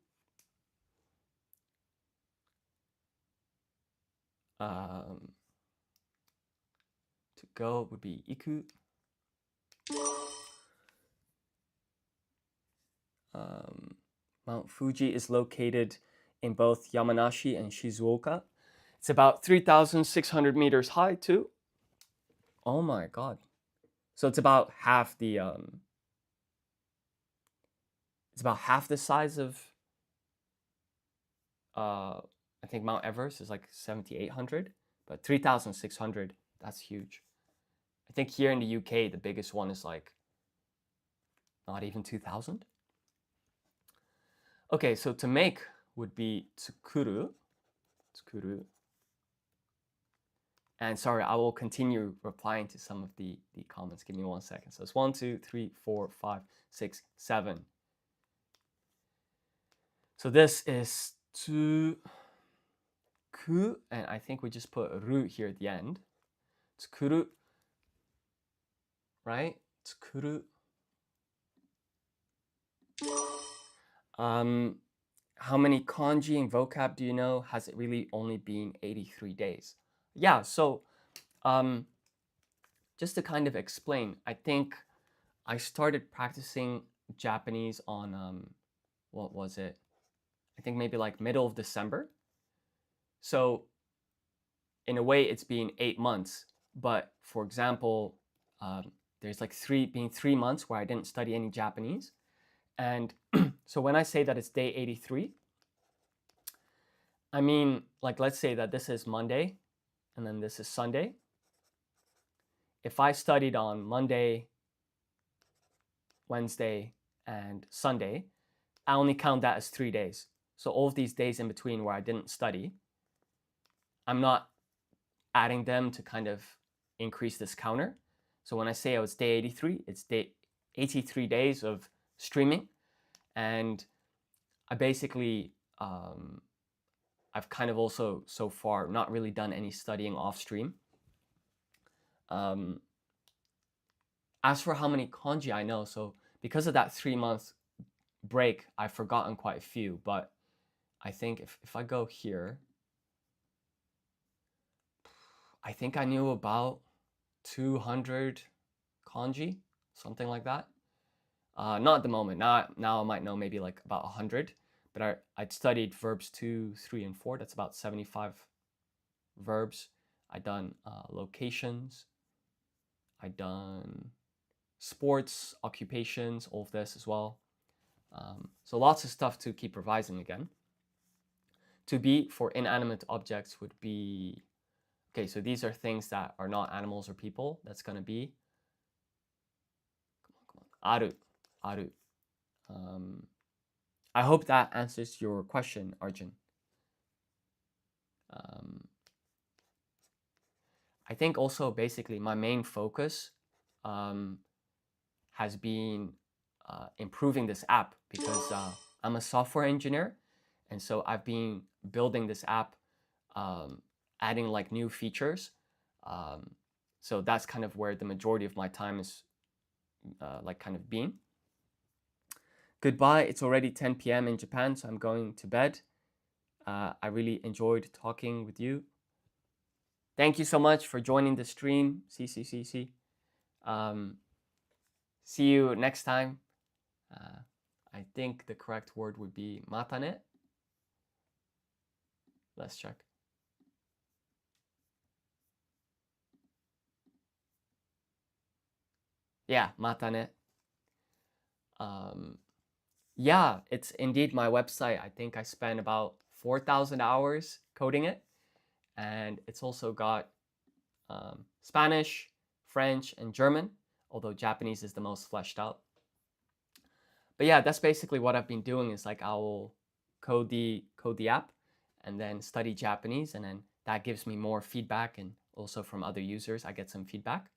To go would be iku. Mount Fuji is located in both Yamanashi and Shizuoka. It's about 3,600 meters high too. Oh my god. So it's about half the size of I think Mount Everest is like 7,800, but 3,600, that's huge. I think here in the UK the biggest one is like not even 2,000. Okay, so to make would be tsukuru. Tsukuru. And sorry, I will continue replying to some of the comments. Give me 1 second. So it's 1, 2, 3, 4, 5, 6, 7. So this is tsuku, and I think we just put ru here at the end. Tsukuru, right? Tsukuru. How many kanji and vocab do you know? Has it really only been 83 days? Yeah, so just to kind of explain, I think I started practicing Japanese on, what was it? I think maybe like middle of December. So in a way, it's been 8 months. But for example, there's like 3 months where I didn't study any Japanese. And so when I say that it's day 83, I mean, like, let's say that this is Monday and then this is Sunday. If I studied on Monday, Wednesday, and Sunday, I only count that as 3 days. So all of these days in between where I didn't study, I'm not adding them to kind of increase this counter. So when I say it's day 83, it's day 83 days of streaming. And I basically, I've kind of also so far not really done any studying off stream. As for how many kanji I know, so because of that 3-month break, I've forgotten quite a few, but I think if I go here, I think I knew about 200 kanji, something like that. Not at the moment. Now I might know maybe like about 100, but I'd studied verbs 2, 3, and 4. That's about 75 verbs. I'd done locations. I'd done sports, occupations, all of this as well. So lots of stuff to keep revising again. To be for inanimate objects would be, okay, so these are things that are not animals or people. That's going to be, come on, aru. I hope that answers your question, Arjun. I think also basically my main focus has been improving this app because I'm a software engineer, and so I've been building this app, adding like new features. So that's kind of where the majority of my time is like kind of being. Goodbye. It's already 10 p.m. in Japan, so I'm going to bed. I really enjoyed talking with you. Thank you so much for joining the stream. See. See you next time. I think the correct word would be matane. Let's check. Yeah, matane. Yeah, it's indeed my website. I think I spent about 4,000 hours coding it. And it's also got Spanish, French, and German, although Japanese is the most fleshed out. But yeah, that's basically what I've been doing is like I will code the app and then study Japanese, and then that gives me more feedback, and also from other users I get some feedback.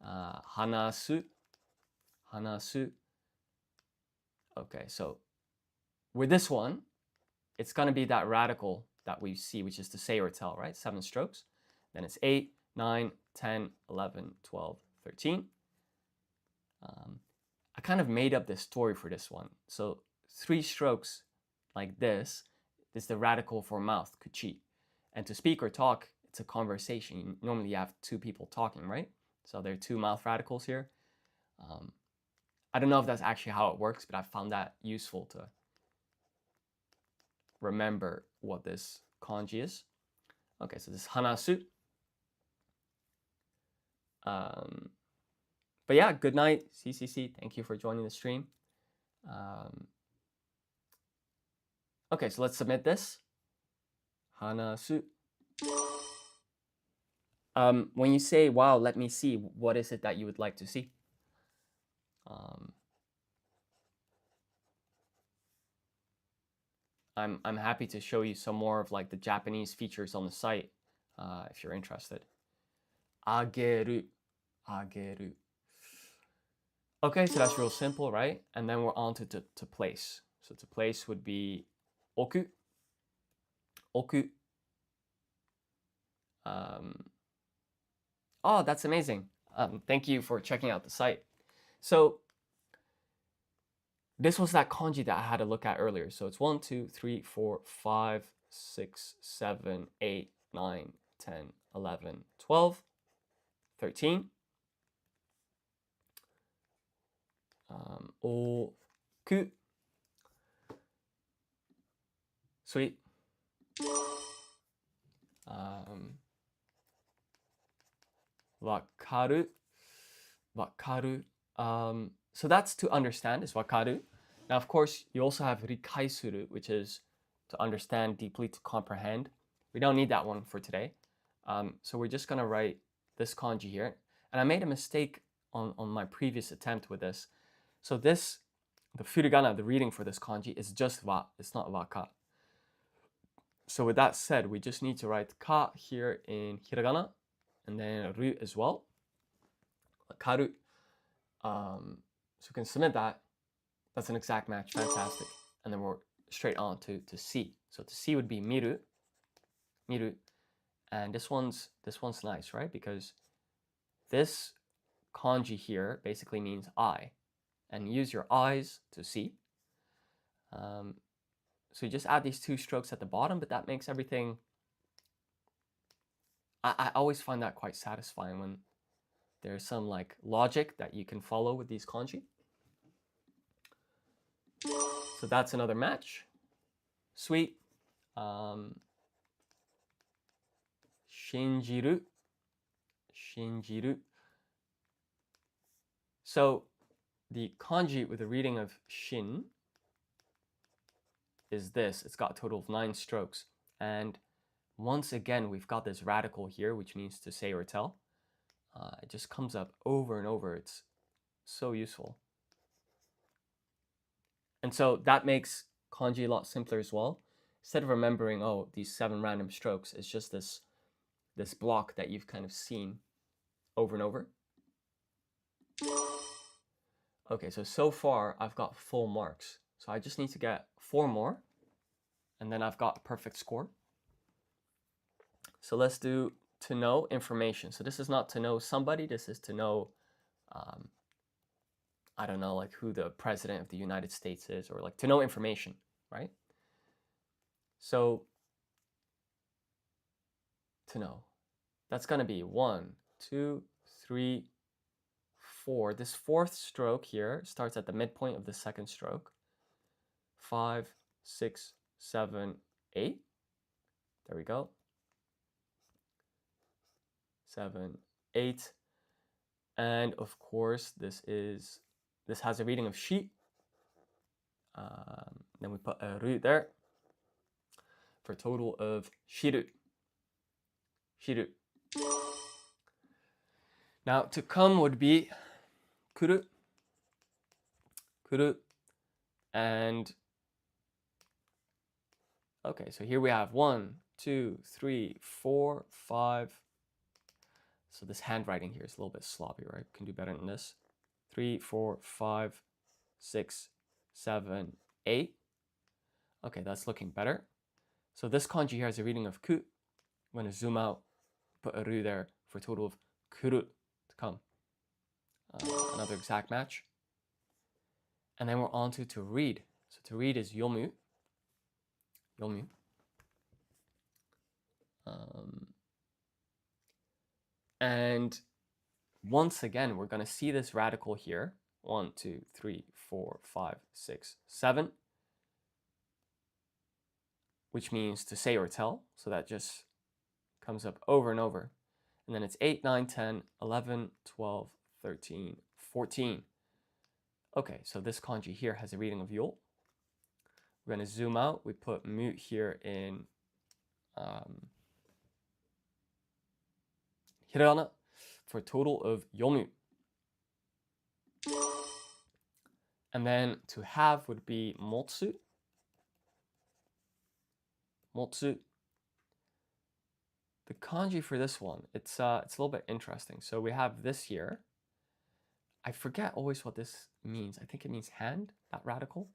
Hanasu. Okay, so with this one, it's going to be that radical that we see, which is to say or tell, right? 7 strokes. Then it's 8, 9, 10, 11, 12, 13. I kind of made up this story for this one. So 3 strokes like this is the radical for mouth, kuchi. And to speak or talk, it's a conversation. Normally you have 2 people talking, right? So there are 2 mouth radicals here. I don't know if that's actually how it works, but I found that useful to remember what this kanji is. Okay, so this hanasu. But yeah, good night, CCC. Thank you for joining the stream. Okay, so let's submit this. Hanasu. When you say, wow, let me see, what is it that you would like to see? I'm happy to show you some more of like the Japanese features on the site if you're interested. Ageru. Okay, so that's real simple, right? And then we're on to place. So to place would be oku. Oh, that's amazing. Thank you for checking out the site. So this was that kanji that I had to look at earlier. So it's 1, 2, 3, 4, 5, 6, 7, 8, 9, 10, 11, 12, 13. Oku. Sweet. Wakaru. So that's to understand, is wakaru. Now, of course, you also have rikaisuru, which is to understand deeply, to comprehend. We don't need that one for today. So we're just going to write this kanji here. And I made a mistake on my previous attempt with this. So this, the furigana, the reading for this kanji, is just wa. It's not waka. So with that said, we just need to write ka here in hiragana, and then ru as well. Karu. So we can submit that. That's an exact match. Fantastic. And then we're straight on to C. So to C would be miru. And this one's nice, right? Because this kanji here basically means eye. And use your eyes to see. So you just add these 2 strokes at the bottom, but that makes everything... I always find that quite satisfying when there's some like logic that you can follow with these kanji. So that's another match. Sweet. Shinjiru. So the kanji with the reading of shin is this. It's got a total of 9 strokes. And once again, we've got this radical here, which means to say or tell. It just comes up over and over. It's so useful. And so that makes kanji a lot simpler as well. Instead of remembering, oh, these 7 random strokes, it's just this this block that you've kind of seen over and over. Okay, so far I've got full marks. So I just need to get 4 more, and then I've got a perfect score. So let's do to know information. So this is not to know somebody, this is to know, I don't know, like who the president of the United States is, or like to know information, right? So to know, that's gonna be 1, 2, 3, 4. This fourth stroke here starts at the midpoint of the second stroke. 5, 6, 7, 8. There we go. 7, 8. And of course, this has a reading of shi. Then we put a ru there for a total of shiru. Shiru. Now to come would be kuru. Kuru. And okay, so here we have 1, 2, 3, 4, 5. So this handwriting here is a little bit sloppy, right? Can do better than this. 3, 4, 5, 6, 7, 8. Okay, that's looking better. So this kanji here has a reading of ku. I'm going to zoom out, put a ru there for a total of kuru to come. Another exact match. And then we're on to read. So to read is yomu. Yomu. And once again, we're going to see this radical here. 1, 2, 3, 4, 5, 6, 7. Which means to say or tell. So that just comes up over and over. And then it's 8, 9, 10, 11, 12, 13, 14. Okay, so this kanji here has a reading of yol. We're going to zoom out. We put mu here in hiragana for a total of yomu. And then to have would be motsu. Motsu. The kanji for this one, it's a little bit interesting. So we have this here. I forget always what this means. I think it means hand, that radical.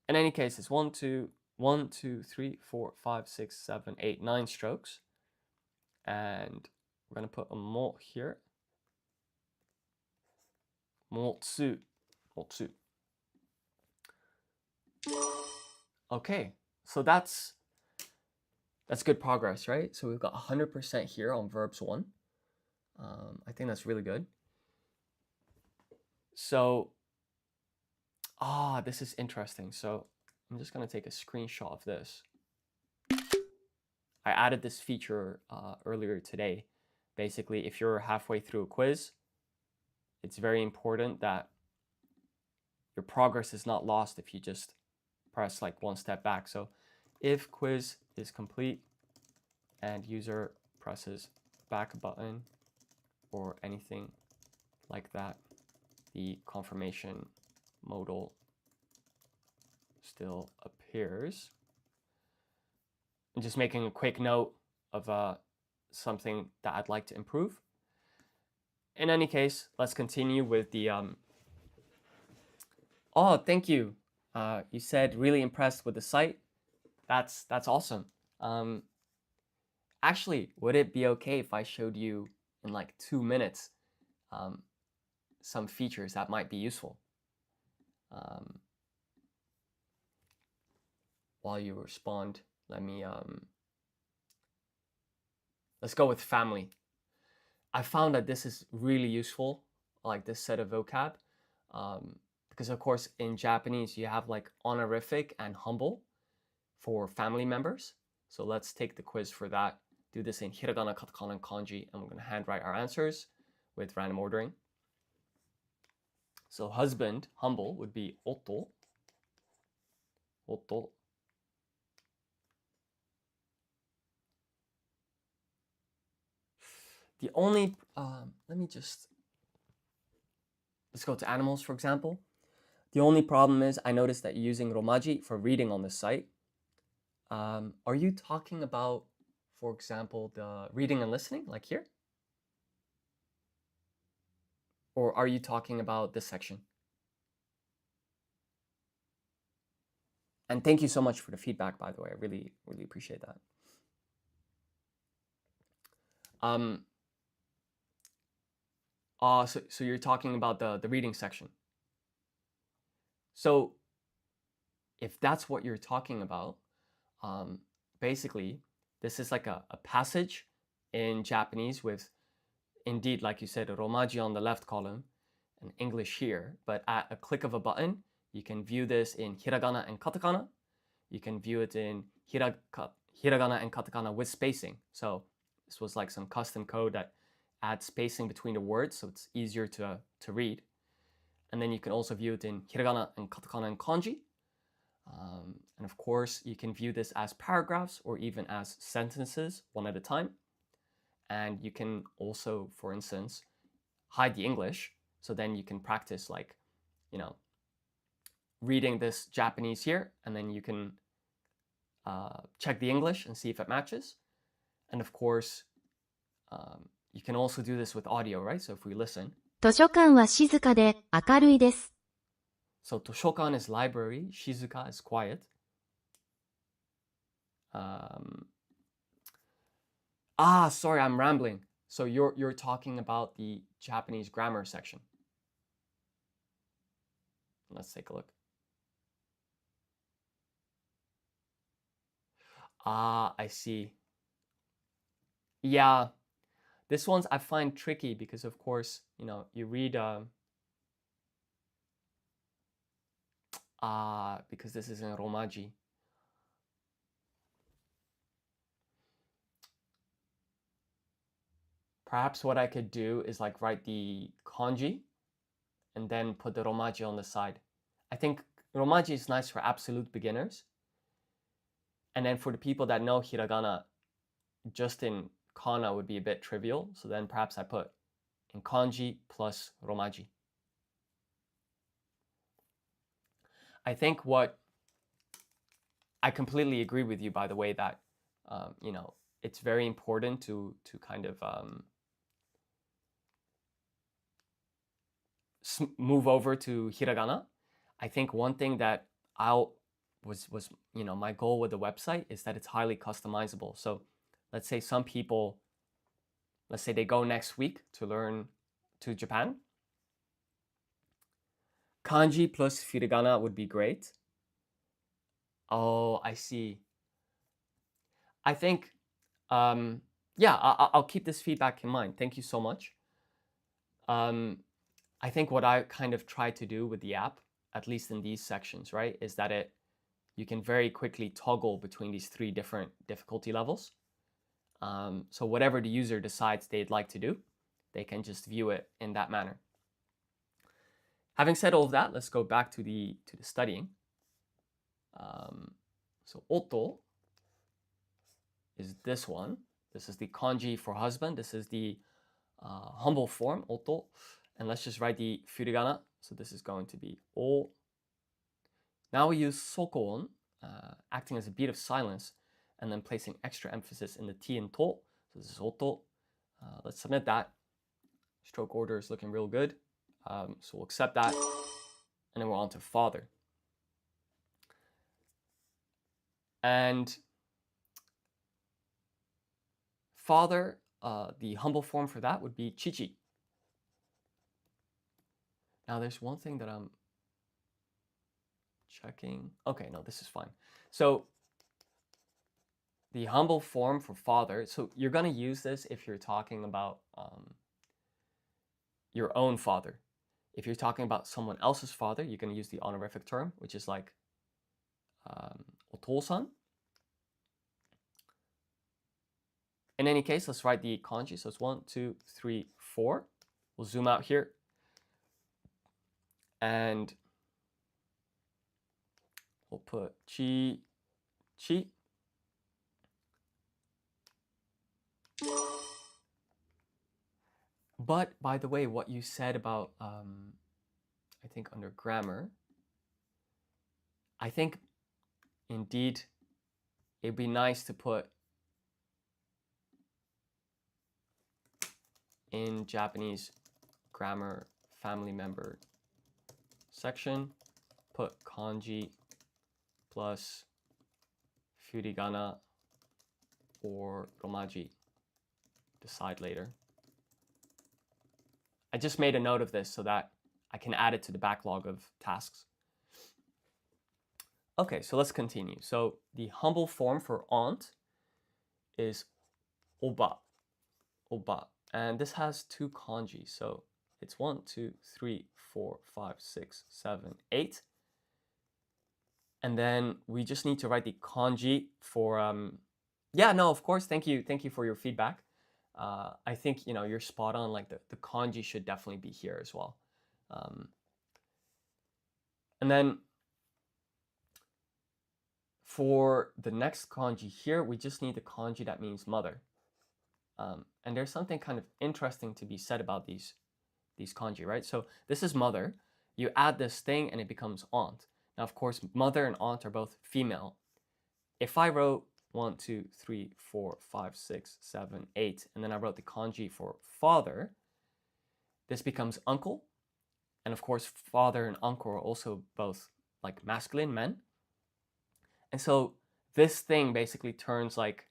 In any case, it's 1, 2, 3, 4, 5, 6, 7, 8, 9 strokes. And we're going to put a mo here. Motsu. Motsu. Okay, so that's good progress, right? So we've got 100% here on verbs 1. I think that's really good. So, this is interesting. So I'm just going to take a screenshot of this. I added this feature earlier today. Basically, if you're halfway through a quiz, it's very important that your progress is not lost if you just press like one step back. So if quiz is complete and user presses back button or anything like that, the confirmation modal still appears. I'm just making a quick note of something that I'd like to improve. In any case, let's continue with the oh, thank you. You said really impressed with the site. That's awesome. Actually, would it be okay if I showed you in like 2 minutes some features that might be useful? While you respond, let me let's go with family. I found that this is really useful, like this set of vocab, because of course in Japanese you have like honorific and humble for family members. So let's take the quiz for that. Do this in hiragana, katakana, and kanji, and we're going to handwrite our answers with random ordering. So husband, humble, would be otto. Otto. The only, let's go to animals, for example. The only problem is I noticed that you're using romaji for reading on the site. Are you talking about for example, the reading and listening, like here? Or are you talking about this section? And thank you so much for the feedback, by the way. I really, really appreciate that. So you're talking about the reading section. So if that's what you're talking about, basically, this is like a passage in Japanese with, indeed, like you said, romaji on the left column and English here. But at a click of a button, you can view this in hiragana and katakana. You can view it in hiragana and katakana with spacing. So this was like some custom code that adds spacing between the words, so it's easier to read. And then you can also view it in hiragana and katakana and kanji. And of course, you can view this as paragraphs or even as sentences, one at a time. And you can also, for instance, hide the English. So then you can practice like, reading this Japanese here, and then you can check the English and see if it matches. And of course, you can also do this with audio, right? So if we listen. 図書館は静かで明るいです。 So 図書館 is library, shizuka is quiet. Sorry, I'm rambling. So you're talking about the Japanese grammar section. Let's take a look. I see. Yeah, this one's I find tricky because of course, you read because this is in romaji. Perhaps what I could do is like write the kanji and then put the romaji on the side. I think romaji is nice for absolute beginners. And then for the people that know hiragana, just in kana would be a bit trivial. So then perhaps I put in kanji plus romaji. I think I completely agree with you, by the way, that, it's very important to kind of move over to hiragana. I think one thing that was my goal with the website is that it's highly customizable. So let's say some people, let's say they go next week to learn to Japan. Kanji plus hiragana would be great. Oh, I see. I think, I'll keep this feedback in mind. Thank you so much. I think what I kind of try to do with the app, at least in these sections, right, is that you can very quickly toggle between these 3 different difficulty levels. So whatever the user decides they'd like to do, they can just view it in that manner. Having said all of that, let's go back to the studying. So oto is this one. This is the kanji for husband. This is the humble form, oto. And let's just write the furigana. So this is going to be o. Now we use sokon, acting as a beat of silence, and then placing extra emphasis in the T and to. So this is oto. Let's submit that. Stroke order is looking real good. So we'll accept that. And then we're on to father. And father, the humble form for that would be chichi. Now there's one thing that I'm checking. Okay, no, this is fine. So the humble form for father, so you're going to use this if you're talking about your own father. If you're talking about someone else's father, you're going to use the honorific term, which is like otosan. In any case, let's write the kanji. So it's 1, 2, 3, 4. We'll zoom out here. And we'll put chi, chi. But by the way, what you said about, I think under grammar, I think indeed it'd be nice to put in Japanese grammar family member section, put kanji plus furigana or romaji. Decide later. I just made a note of this so that I can add it to the backlog of tasks. Okay, so let's continue. So the humble form for aunt is oba, oba. And this has two kanji. So it's 1, 2, 3, 4, 5, 6, 7, 8. And then we just need to write the kanji for, yeah, no, of course. Thank you for your feedback. I think, you're spot on. Like the kanji should definitely be here as well. And then for the next kanji here, we just need the kanji that means mother. And there's something kind of interesting to be said about these kanji, right? So this is mother. You add this thing and it becomes aunt. Now, of course, mother and aunt are both female. If I wrote 1, 2, 3, 4, 5, 6, 7, 8, and then I wrote the kanji for father, this becomes uncle. And of course, father and uncle are also both like masculine men. And so this thing basically turns like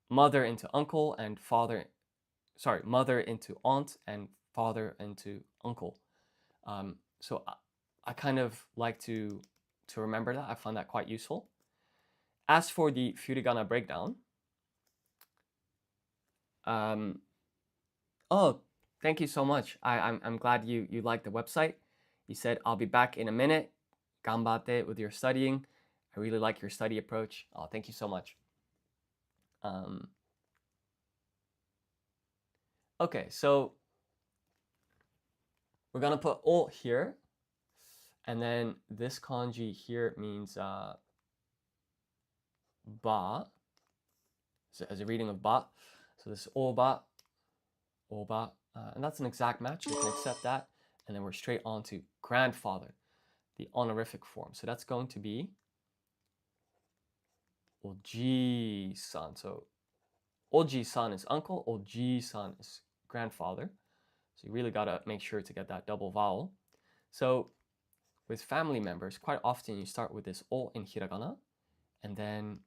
mother into uncle and mother into aunt and father into uncle. So I kind of like to remember that. I find that quite useful. As for the furigana breakdown, oh, thank you so much. I'm glad you liked the website. You said, I'll be back in a minute. Ganbatte with your studying. I really like your study approach. Oh, thank you so much. Okay, so we're gonna put o here, and then this kanji here means ba, so as a reading of ba. So this is oba, oba, and that's an exact match. We can accept that, and then we're straight on to grandfather, the honorific form. So that's going to be oji-san. So oji-san is uncle, oji-san is grandfather. So you really gotta make sure to get that double vowel. So with family members, quite often you start with this o in hiragana, and then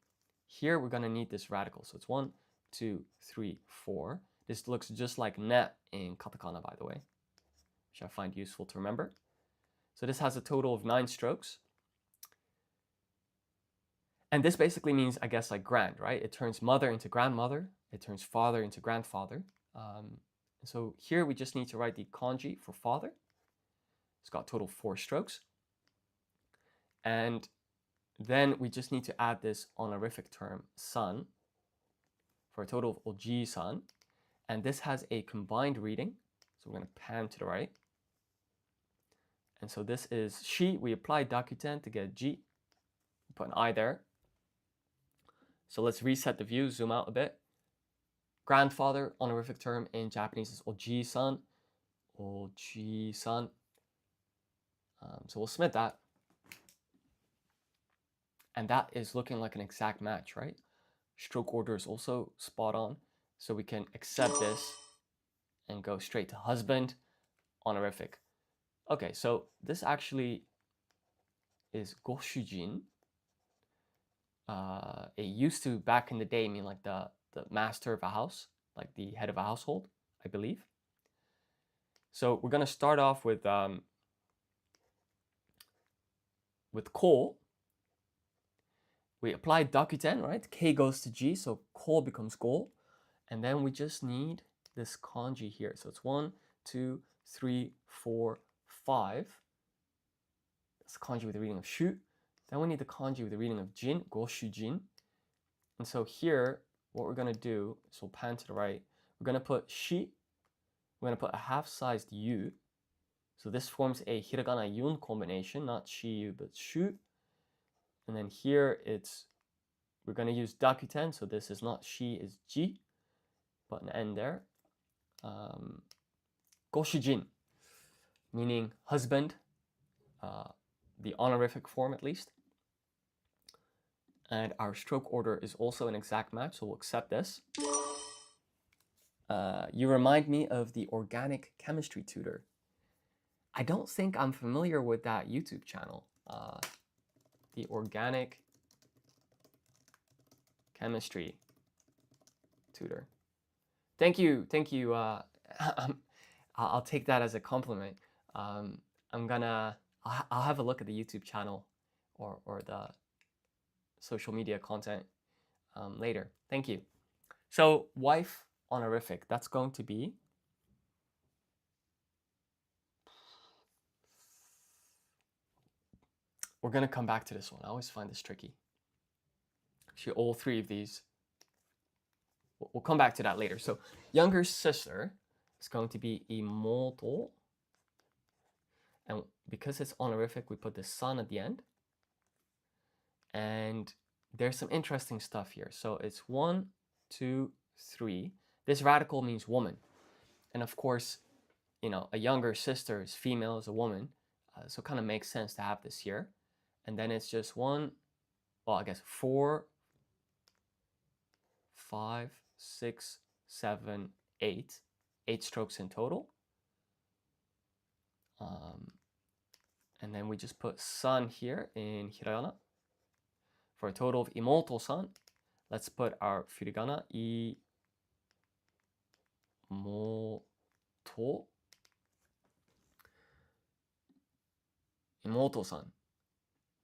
here we're gonna need this radical. So it's 1, 2, 3, 4. This looks just like ne in katakana, by the way, which I find useful to remember. So this has a total of 9 strokes. And this basically means, I guess, like grand, right? It turns mother into grandmother. It turns father into grandfather. So here we just need to write the kanji for father. It's got total 4 strokes. And then we just need to add this honorific term, san, for a total of oji-san. And this has a combined reading. So we're going to pan to the right. And so this is shi. We apply dakuten to get ji. Put an I there. So let's reset the view, zoom out a bit. Grandfather, honorific term in Japanese is oji-san. Oji-san. So we'll submit that. And that is looking like an exact match, right? Stroke order is also spot on. So we can accept this and go straight to husband, honorific. Okay, so this actually is goshujin. It used to, back in the day, mean like the master of a house, like the head of a household, I believe. So we're going to start off with ko. We apply dakuten, right? K goes to G, so ko becomes go. And then we just need this kanji here. So it's 1, 2, 3, 4, 5. That's kanji with the reading of shu. Then we need the kanji with the reading of jin, go shu jin. And so here, what we're going to do is we'll pan to the right. We're going to put shi. We're going to put a half-sized yu. So this forms a hiragana yun combination, not shi yu, but shu. And then here we're going to use dakuten. So this is not shi, is ji. Put an N there. Goshujin, meaning husband, the honorific form at least. And our stroke order is also an exact match, so we'll accept this. You remind me of the organic chemistry tutor. I don't think I'm familiar with that YouTube channel. The organic chemistry tutor. Thank you. I'll take that as a compliment. I'll have a look at the YouTube channel or the social media content later. Thank you. So wife honorific, that's going to be we're going to come back to this one. I always find this tricky. Actually, all three of these, we'll come back to that later. So younger sister is going to be immortal. And because it's honorific, we put the son at the end. And there's some interesting stuff here. So it's 1, 2, 3. This radical means woman. And of course, a younger sister is female, is a woman. So it kind of makes sense to have this here. And then it's just 4, 5, 6, 7, 8. 8 strokes in total. And then we just put sun here in hiragana. For a total of immortal sun, let's put our furigana immortal sun.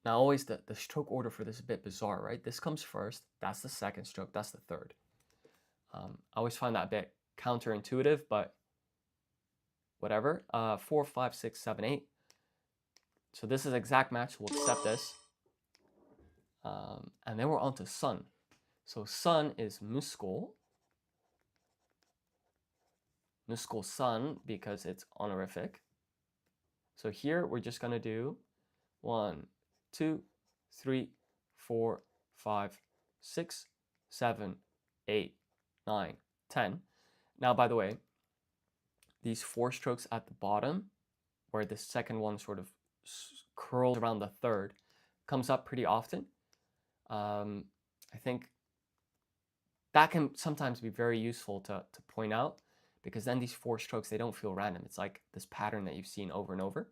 Now always the stroke order for this is a bit bizarre, right? This comes first, that's the second stroke, that's the third. I always find that a bit counterintuitive, but whatever. 4, 5, 6, 7, 8. So this is exact match, we'll accept this. And then we're on to sun. So sun is musko sun because it's honorific. So here we're just going to do 1, 2, 3, 4, 5, 6, 7, 8, 9, 10. Now, by the way, these 4 strokes at the bottom, where the second one sort of curls around the third, comes up pretty often. I think that can sometimes be very useful to point out, because then these 4 strokes, they don't feel random. It's like this pattern that you've seen over and over.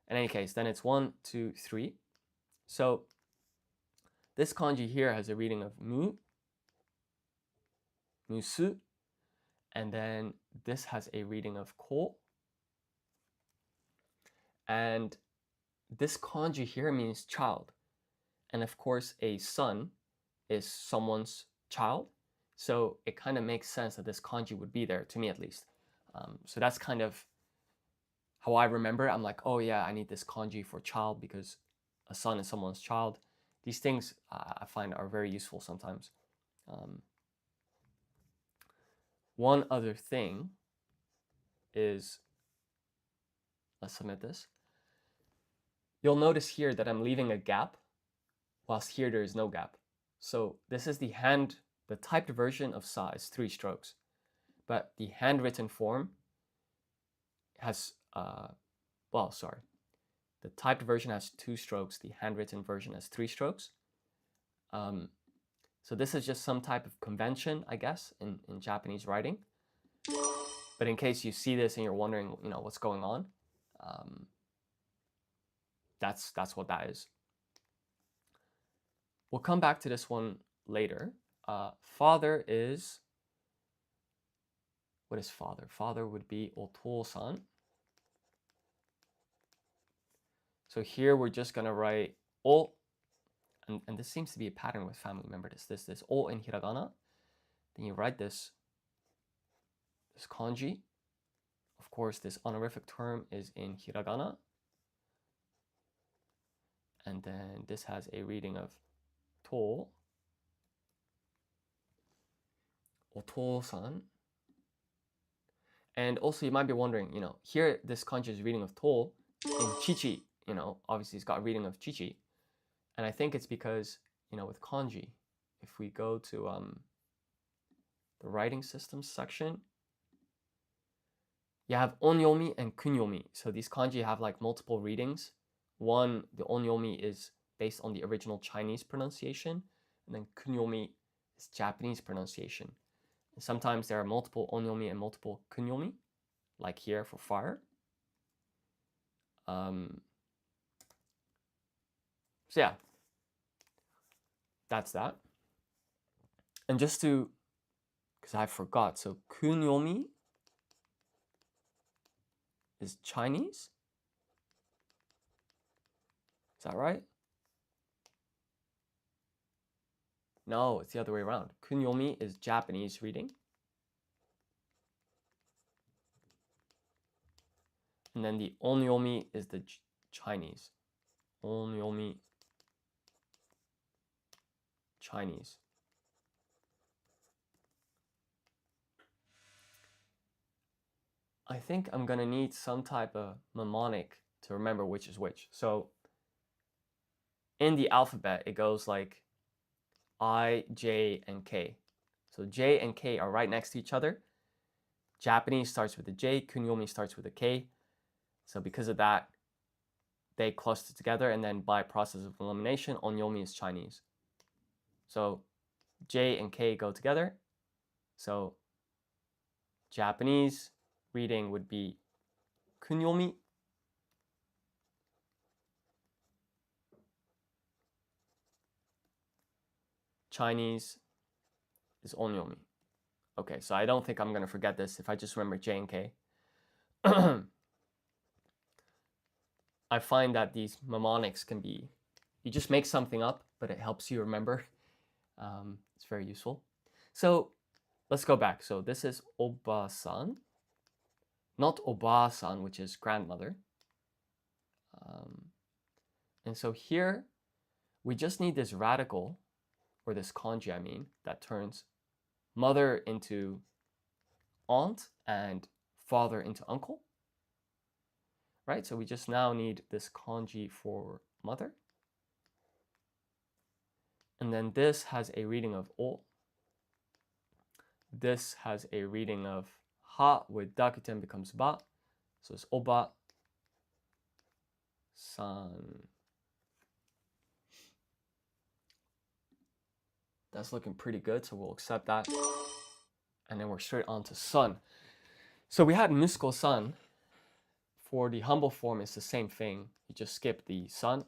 In any case, then it's 1, 2, 3. So this kanji here has a reading of musu, and then this has a reading of ko. And this kanji here means child. And of course, a son is someone's child. So it kind of makes sense that this kanji would be there, to me at least. So that's kind of how I remember it. I'm like, oh yeah, I need this kanji for child because a son is someone's child. These things I find are very useful sometimes. One other thing is, let's submit this. You'll notice here that I'm leaving a gap, whilst here there is no gap. So this is the typed version of sa is 3 strokes, but the handwritten form has, the typed version has 2 strokes, the handwritten version has 3 strokes. So this is just some type of convention, I guess, in Japanese writing. But in case you see this and you're wondering, what's going on, that's what that is. We'll come back to this one later. Father is, what is father? Father would be otou-san. So here we're just gonna write o, and this seems to be a pattern with family member. This o in hiragana. Then you write this kanji. Of course, this honorific term is in hiragana. And then this has a reading of to, otou-san. And also you might be wondering, here this kanji is reading of to, in chichi, obviously it's got a reading of chichi. And I think it's because, with kanji, if we go to the writing systems section, you have onyomi and kunyomi. So these kanji have like multiple readings. One, the onyomi is based on the original Chinese pronunciation, and then kunyomi is Japanese pronunciation. Sometimes there are multiple onyomi and multiple kunyomi, like here for fire. So yeah, that's that. And just to, because I forgot, so kunyomi is Chinese. Is that right? No, it's the other way around. Kunyomi is Japanese reading. And then the onyomi is the Chinese. Onyomi, Chinese. I think I'm gonna need some type of mnemonic to remember which is which. So in the alphabet, it goes like I, J, and K. So J and K are right next to each other. Japanese starts with a J, kunyomi starts with a K. So because of that, they cluster together, and then by process of elimination, onyomi is Chinese. So J and K go together. So Japanese reading would be kunyomi. Chinese is onyomi. Okay, so I don't think I'm gonna forget this if I just remember J and K. I find that these mnemonics can be, you just make something up, but it helps you remember. It's very useful. So let's go back. So this is oba-san, not oba-san, which is grandmother. And so here, we just need this radical, or this kanji, I mean, that turns mother into aunt and father into uncle. Right? So we just now need this kanji for mother. And then this has a reading of o. This has a reading of ha with dakuten becomes ba. So it's oba san. That's looking pretty good, so we'll accept that. And then we're straight on to son. So we had musuko san. For the humble form, it's the same thing. You just skip the son.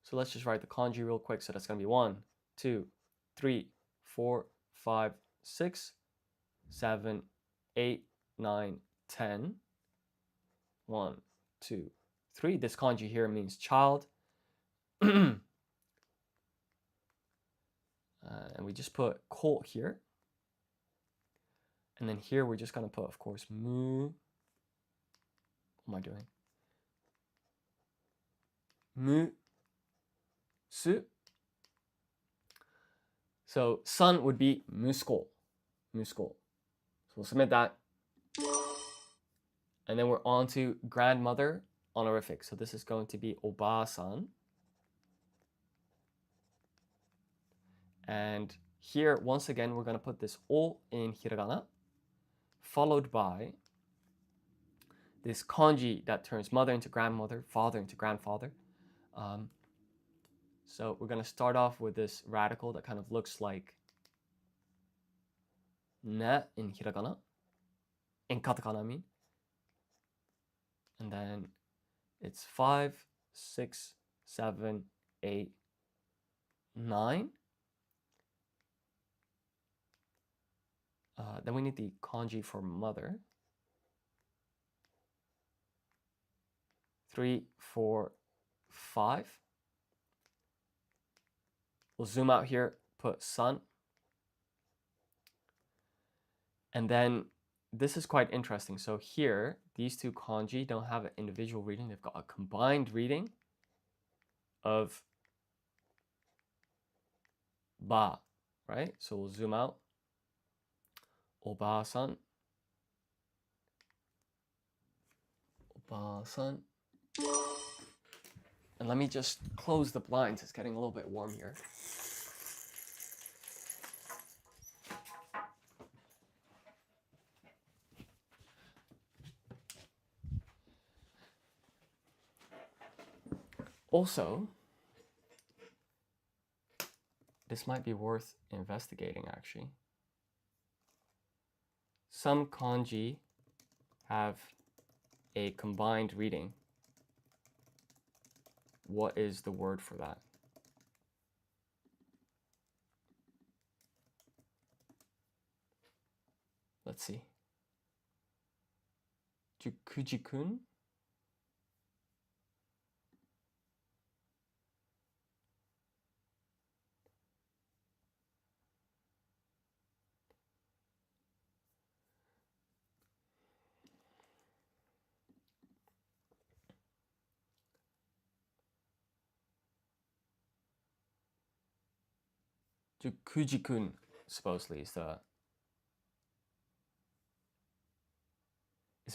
So let's just write the kanji real quick. So that's going to be 1, 2, 3, 4, 5, 6, 7, 8, 9, 10. 1, 2, 3. This kanji here means child. And we just put ko here. And then here we're just going to put, of course, mu. What am I doing? Mu. Su. So son would be musuko. Musuko. So we'll submit that. And then we're on to grandmother honorific. So this is going to be oba-san. And here, once again, we're going to put this o in hiragana, followed by this kanji that turns mother into grandmother, father into grandfather. So we're going to start off with this radical that kind of looks like ne in hiragana, in katakana I mean. And then it's 5, 6, 7, 8, 9. Then we need the kanji for mother. 3, 4, 5. We'll zoom out here, put son. And then this is quite interesting. So here, these two kanji don't have an individual reading. They've got a combined reading of ba, right? So we'll zoom out. Oba-san. Oba-san. And let me just close the blinds. It's getting a little bit warm here. Also, This might be worth investigating, actually. Some kanji have a combined reading. What is the word for that? Let's see. Jukujikun? Jukujikun, supposedly, is a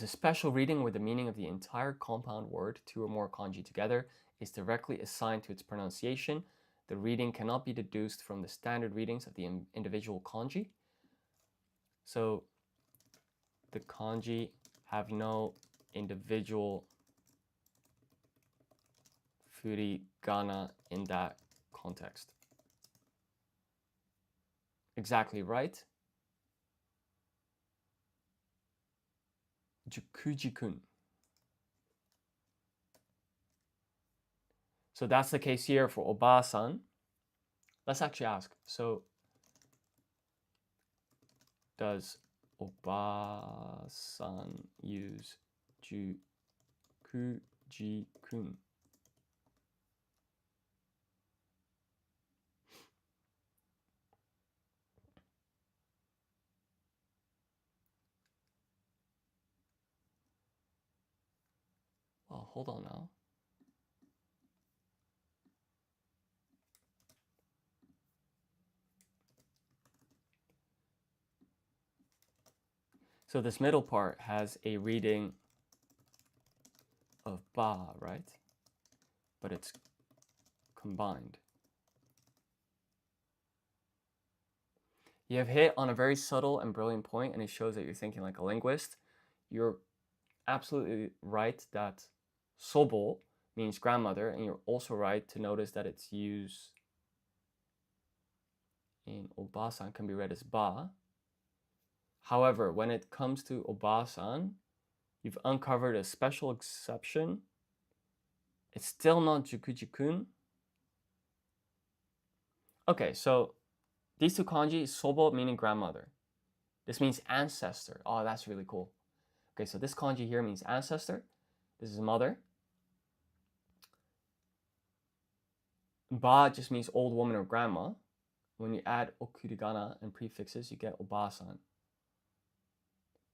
special reading where the meaning of the entire compound word, 2 or more kanji together, is directly assigned to its pronunciation. The reading cannot be deduced from the standard readings of the individual kanji. So the kanji have no individual furigana in that context. Exactly right. Jukujikun. So that's the case here for oba-san. Let's actually ask. So does oba-san use jukujikun? Well, hold on now. So this middle part has a reading of ba, right? But it's combined. You have hit on a very subtle and brilliant point, and it shows that you're thinking like a linguist. You're absolutely right that sobo means grandmother, and you're also right to notice that its use in oba-san can be read as ba. However, when it comes to oba-san, you've uncovered a special exception. It's still not jukujikun. Okay, so these two kanji, sobo meaning grandmother. This means ancestor. Oh, that's really cool. Okay, so this kanji here means ancestor. This is mother. Ba just means old woman or grandma. When you add okurigana and prefixes, you get oba-san.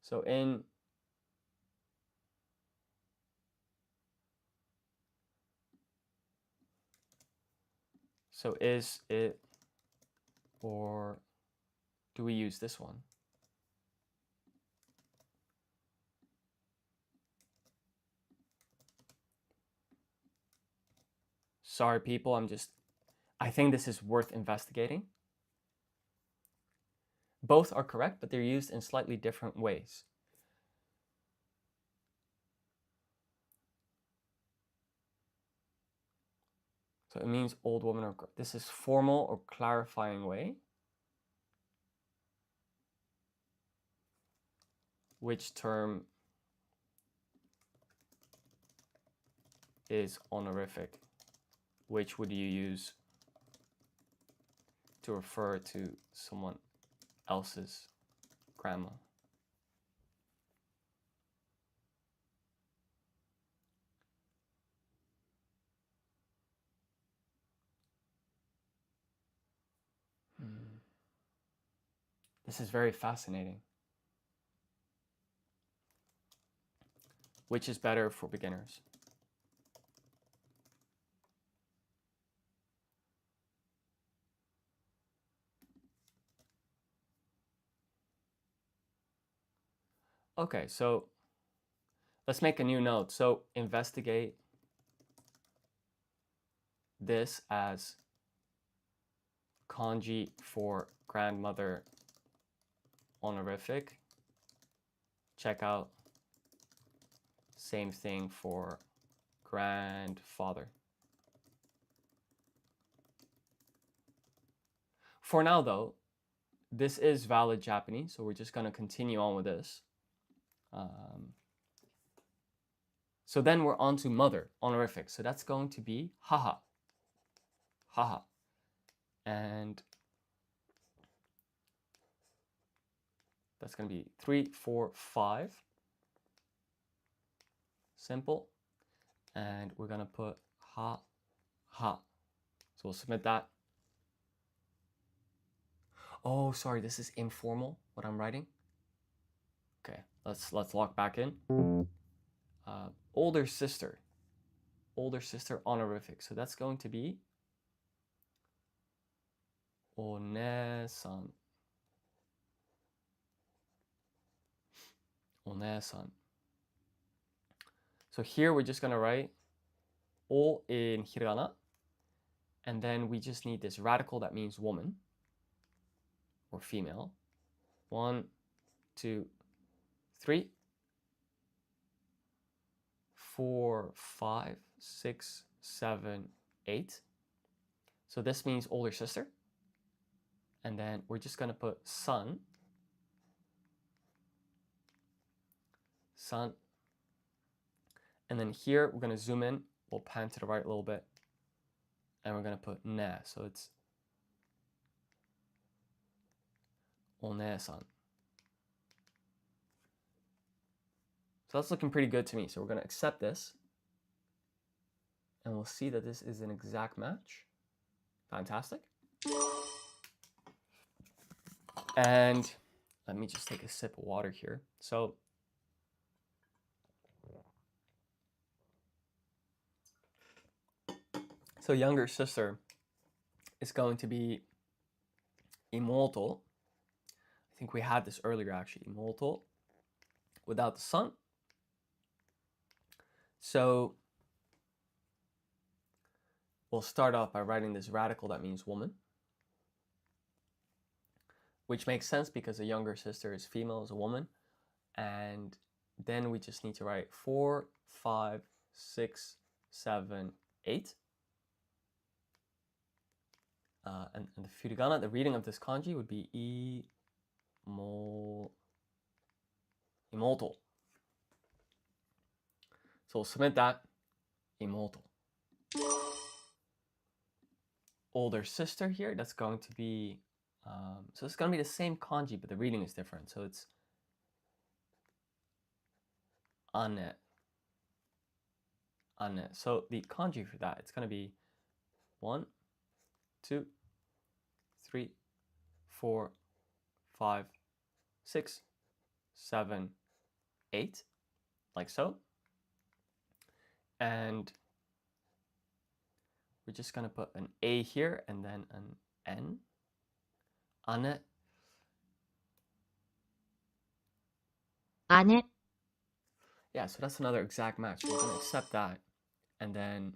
So is it, or do we use this one? Sorry, people, I think this is worth investigating. Both are correct, but they're used in slightly different ways. So it means old woman or this is formal or clarifying way. Which term is honorific? Which would you use to refer to someone else's grandma? This is very fascinating. Which is better for beginners? Okay, so let's make a new note. So investigate this as kanji for grandmother honorific. Check out same thing for grandfather. For now, though, this is valid Japanese, so we're just going to continue on with this. So then we're on to mother, honorific. So that's going to be haha. Haha. And that's going to be 3, 4, 5. Simple. And we're going to put ha, ha. So we'll submit that. Oh, sorry, this is informal, what I'm writing. Okay, let's log back in. Older sister honorific. So that's going to be onesan. Onesan. So here we're just going to write o in hiragana, and then we just need this radical that means woman or female. 1, 2, 3, 4, 5, 6, 7, 8. So this means older sister. And then we're just going to put son. Son. And then here we're going to zoom in. We'll pan to the right a little bit. And we're going to put ne. So it's one-san. So that's looking pretty good to me. So we're going to accept this. And we'll see that this is an exact match. Fantastic. And let me just take a sip of water here. So younger sister is going to be imoto. I think we had this earlier actually, imoto, without the son. So we'll start off by writing this radical that means woman, which makes sense because a younger sister is female, is a woman. And then we just need to write 4, 5, 6, 7, 8. And the furigana, the reading of this kanji would be imoto. So we'll submit that, imoto. Older sister here, that's going to be, so it's going to be the same kanji, but the reading is different. So it's ane. Ane. So the kanji for that, it's going to be 1, 2, 3, 4, 5, 6, 7, 8, like so. And we're just going to put an A here and then an N. Ane. Ane. Yeah, so that's another exact match. We're going to accept that. And then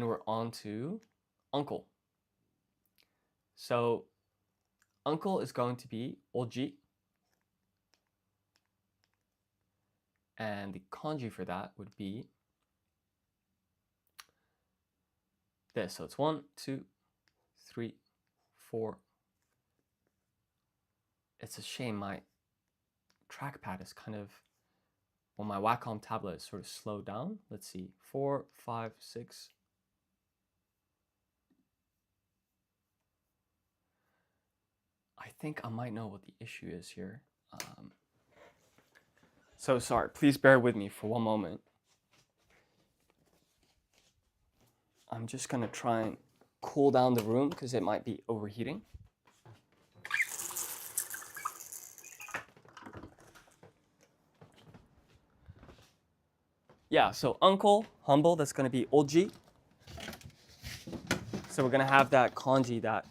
we're on to uncle. So uncle is going to be oji. And the kanji for that would be this. So it's 1, 2, 3, 4. It's a shame my trackpad is kind of, well, my Wacom tablet is sort of slowed down. Let's see, 4, 5, 6. I think I might know what the issue is here. So sorry, please bear with me for one moment. I'm just gonna try and cool down the room because it might be overheating. Yeah, so uncle, humble, that's gonna be oji. So we're gonna have that kanji that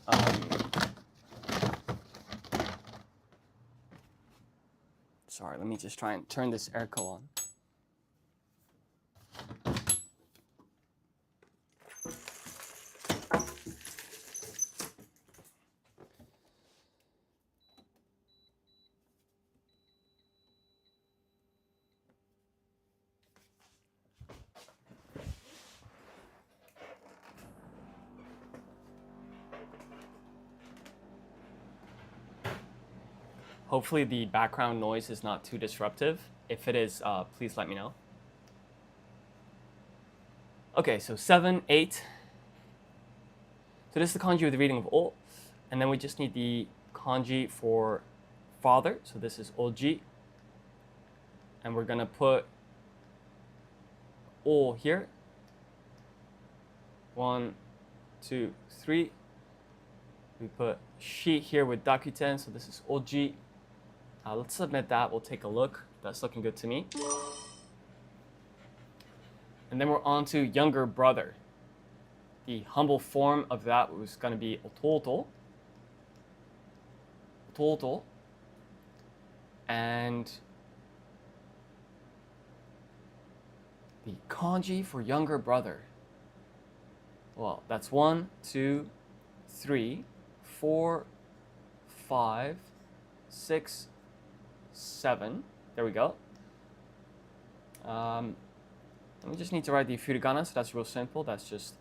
sorry, let me just try and turn this airco on. Hopefully the background noise is not too disruptive. If it is, please let me know. Okay, so 7, 8. So this is the kanji with the reading of O. And then we just need the kanji for father. So this is oji. And we're going to put O here. 1, 2, 3. We put shi here with dakuten. So this is oji. Let's submit that. We'll take a look. That's looking good to me. And then we're on to younger brother. The humble form of that was going to be ototo. Ototo. And the kanji for younger brother. Well, that's 1, 2, 3, 4, 5, 6, 7. There we go. And we just need to write the furigana, so that's real simple. That's just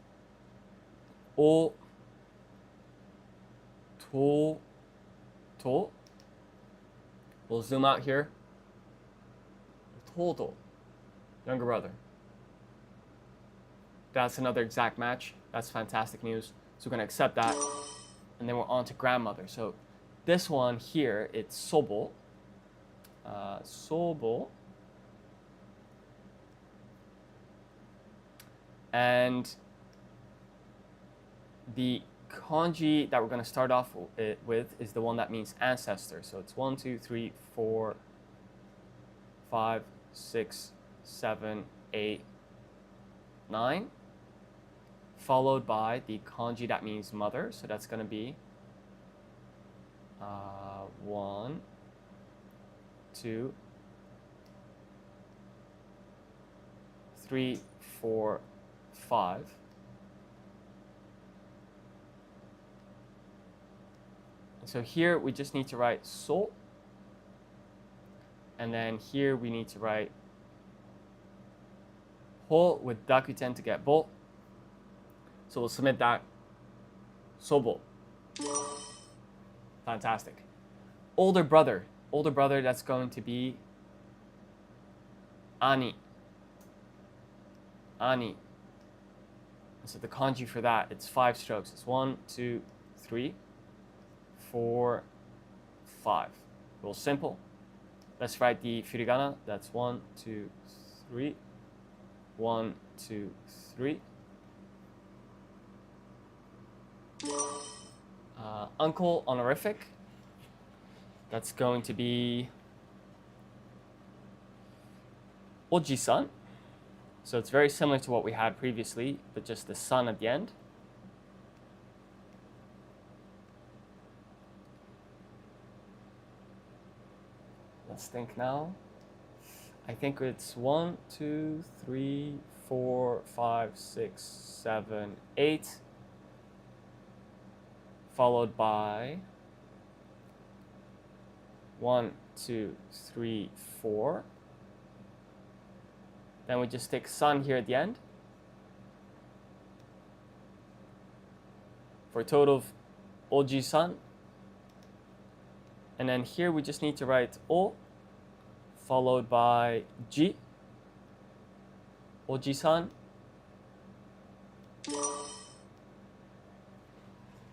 o, to, to. We'll zoom out here. To, younger brother. That's another exact match. That's fantastic news. So we're going to accept that. And then we're on to grandmother. So this one here, it's sobo. Sobo. And the kanji that we're going to start off with is the one that means ancestor. So it's 1, 2, 3, 4, 5, 6, 7, 8, 9. Followed by the kanji that means mother. So that's going to be 1, 2, 3, 4, 5. And so here we just need to write so. And then here we need to write ho with dakuten to get bo. So we'll submit that. Sobo. Fantastic. Older brother. Older brother, that's going to be ani. Ani. So the kanji for that, it's 5 strokes. It's 1, 2, 3, 4, 5. Real simple. Let's write the furigana. That's 1, 2, 3. 1, 2, 3. Uncle honorific. That's going to be oji-san. So it's very similar to what we had previously, but just the san at the end. Let's think now. I think it's 1, 2, 3, 4, 5, 6, 7, 8. Followed by 1, 2, 3, 4. Then we just stick san here at the end. For a total of oji-san. And then here we just need to write o, followed by ji, oji-san.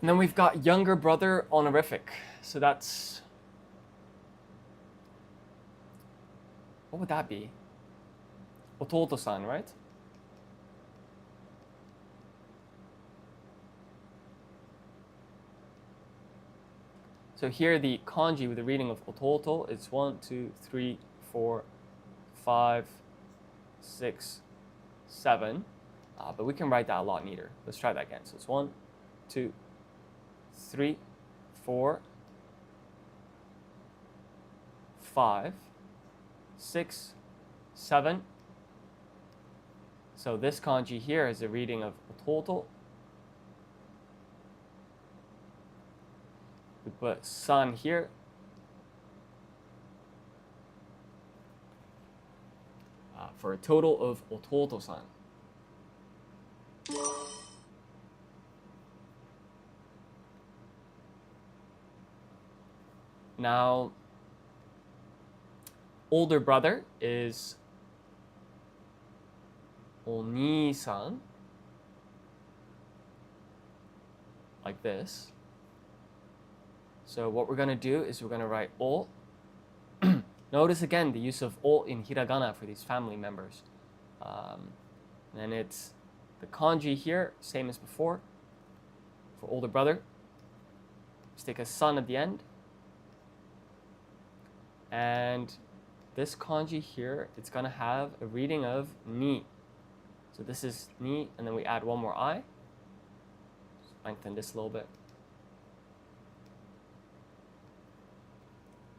And then we've got younger brother honorific. So that's, what would that be? Ototo-san, right? So here the kanji with the reading of ototo is 1, 2, 3, 4, 5, 6, 7. But we can write that a lot neater. Let's try that again. So it's 1, 2, 3, 4, 5, 6, 7. So this kanji here is a reading of ototo. We put san here. For a total of ototo-san. Now, older brother is お兄さん like this. So what we're going to do is we're going to write o. Notice again the use of o in hiragana for these family members. And it's the kanji here, same as before. For older brother, stick a son at the end. And this kanji here, it's going to have a reading of ni. So this is ni, and then we add one more I. Just lengthen this a little bit.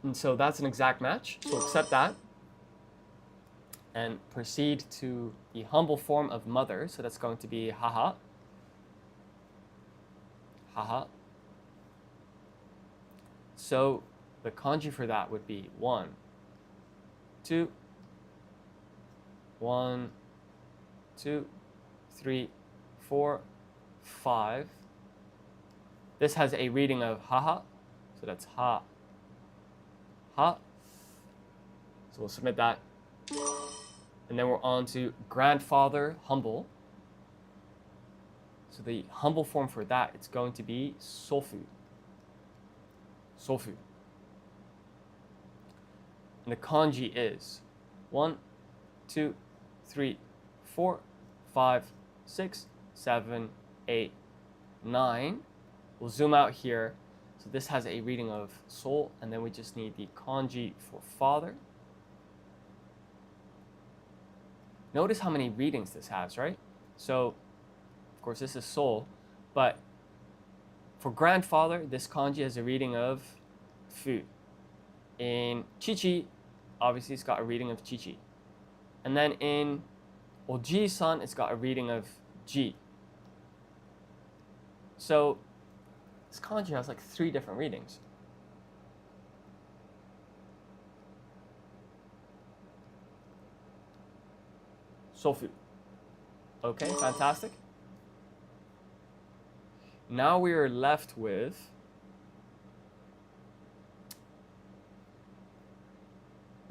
And so that's an exact match. So accept that. And proceed to the humble form of mother. So that's going to be haha. Haha. So the kanji for that would be 1, 2, 1, 2, 3, 4, 5. This has a reading of haha. So that's ha. Ha. So we'll submit that. And then we're on to grandfather humble. So the humble form for that, it's going to be sofu. Sofu. And the kanji is 1, 2, 3, 4, 5, 6, 7, 8, 9. We'll zoom out here. So this has a reading of soul, and then we just need the kanji for father. Notice how many readings this has, right? So, of course, this is soul, but for grandfather, this kanji has a reading of fu. In chichi, obviously it's got a reading of chichi. And then in oji-san, it's got a reading of ji. So this kanji has like 3 different readings. Sofu. Okay, fantastic. Now we are left with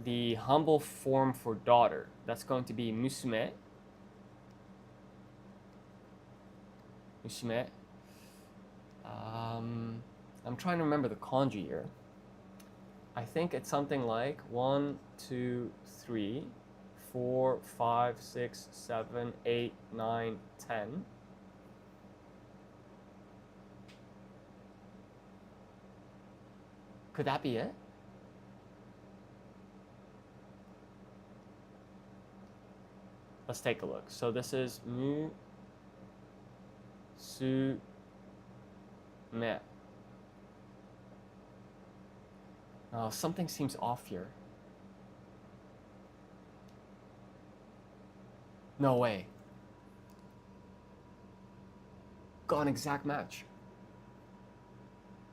the humble form for daughter. That's going to be musume. Musume. I'm trying to remember the kanji here. I think it's something like 1, 2, 3, 4, 5, 6, 7, 8, 9, 10. Could that be it? Let's take a look. So this is mu su me. Oh, something seems off here. No way. Got an exact match.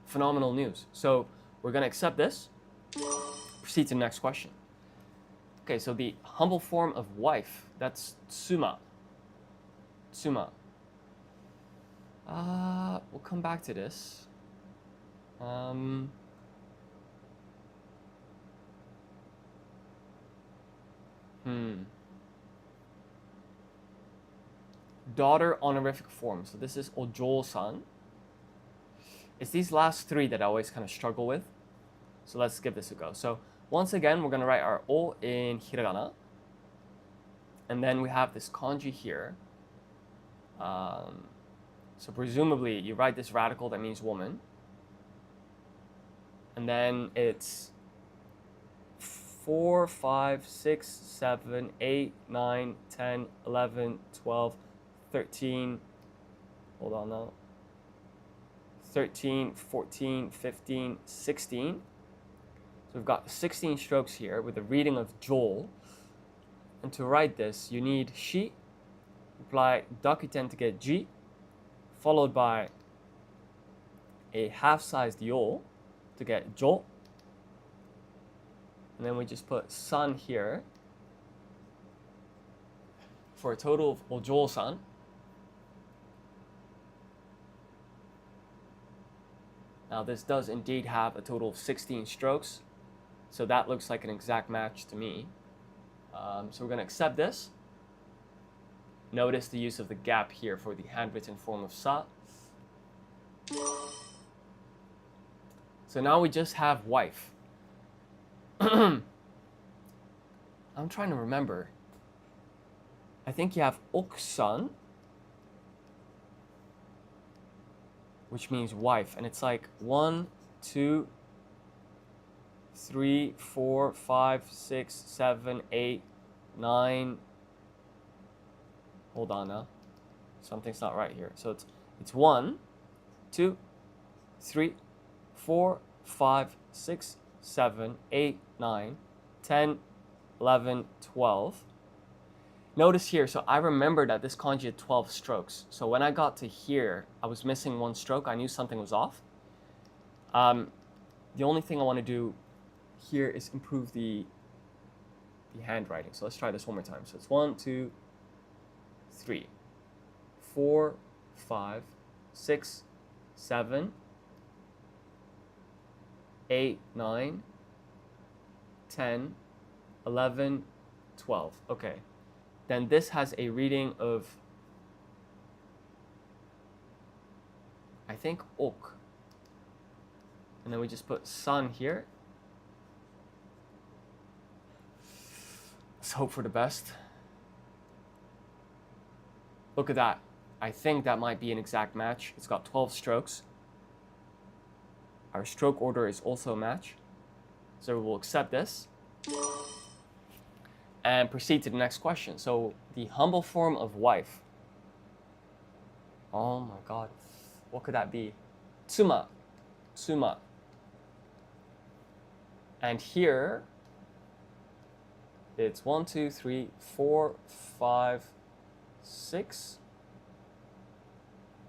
Phenomenal news. So we're going to accept this. Proceed to the next question. Okay, so the humble form of wife, that's tsuma. Tsuma. We'll come back to this. Daughter honorific form. So this is ojo-san. It's these last 3 that I always kind of struggle with. So let's give this a go. So once again, we're going to write our o in hiragana. And then we have this kanji here. So presumably, you write this radical that means woman. And then it's 4, 5, 6, 7, 8, 9, 10, 11, 12, 13. Hold on now. 13, 14, 15, 16. So we've got 16 strokes here with a reading of Joel. And to write this, you need shi, apply dakuten to get ji, followed by a half-sized yo to get jo. And then we just put san here for a total of ojo-san. Now this does indeed have a total of 16 strokes. So that looks like an exact match to me. So we're going to accept this. Notice the use of the gap here for the handwritten form of sa. So now we just have wife. I'm trying to remember. I think you have oksan, which means wife, and it's like 1, 2, 3, 4, 5, 6, 7, 8, 9. Hold on now. Something's not right here. So it's 1, 2, 3, 4, 5, 6, 7, 8, 9, 10, 11, 12. Notice here, so I remember that this kanji had 12 strokes. So when I got to here, I was missing one stroke. I knew something was off. The only thing I want to do here is improve the handwriting. So let's try this one more time. So it's 1, 2, 3, 4, 5, 6, 7, 8, 9, 10, 11, 12. Okay. Then this has a reading of, I think, ok. And then we just put sun here. Let's hope for the best. Look at that. I think that might be an exact match. It's got 12 strokes. Our stroke order is also a match. So we'll accept this and proceed to the next question. So the humble form of wife. Oh my god. What could that be? Tsuma. Tsuma. And here it's 1, 2, 3, 4, 5, 6,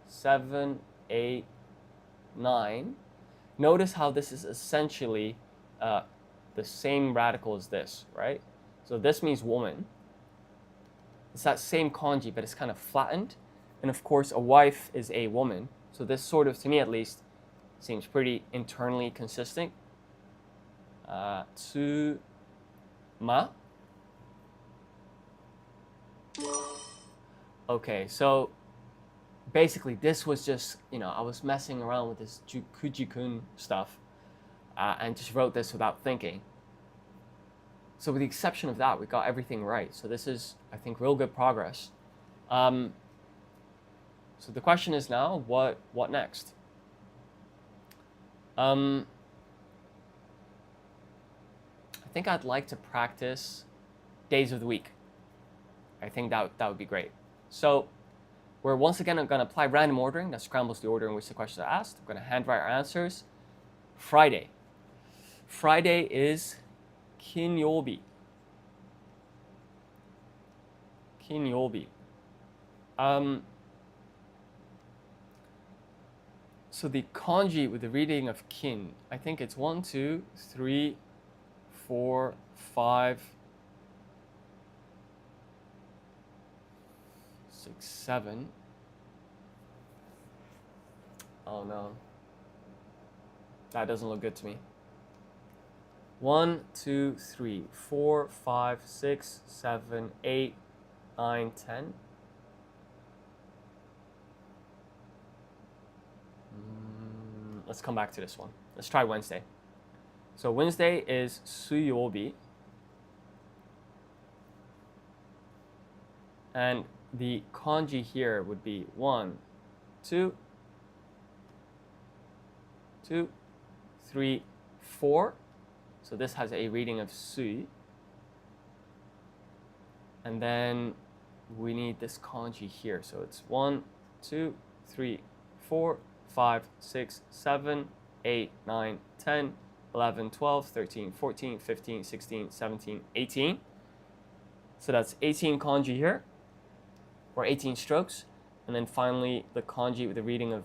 7, 8, 9. Notice how this is essentially the same radical as this, right? So this means woman. It's that same kanji, but it's kind of flattened. And of course, a wife is a woman. So this sort of, to me at least, seems pretty internally consistent. Tsuma. Okay, so basically this was just, I was messing around with this Kujikun stuff and just wrote this without thinking. So with the exception of that, we got everything right. So this is, I think, real good progress. So the question is now, what next? I think I'd like to practice days of the week. I think that would be great. So we're once again going to apply random ordering that scrambles the order in which the questions are asked. We're going to handwrite our answers. Friday. Friday is kinyobi. Kinyobi. So the kanji with the reading of kin, I think it's 1, 2, 3, 4, 5, 6, 7. Oh no. That doesn't look good to me. 1, 2, 3, 4, 5, 6, 7, 8, 9, 10. Let's come back to this one. Let's try Wednesday. So Wednesday is suyobi. And the kanji here would be 1, 2, 2, 3, 4. So this has a reading of sui. And then we need this kanji here. So it's 1, 2, 3, 4, 5, 6, 7, 8, 9, 10, 11, 12, 13, 14, 15, 16, 17, 18. So that's 18 kanji here, or 18 strokes. And then finally, the kanji with the reading of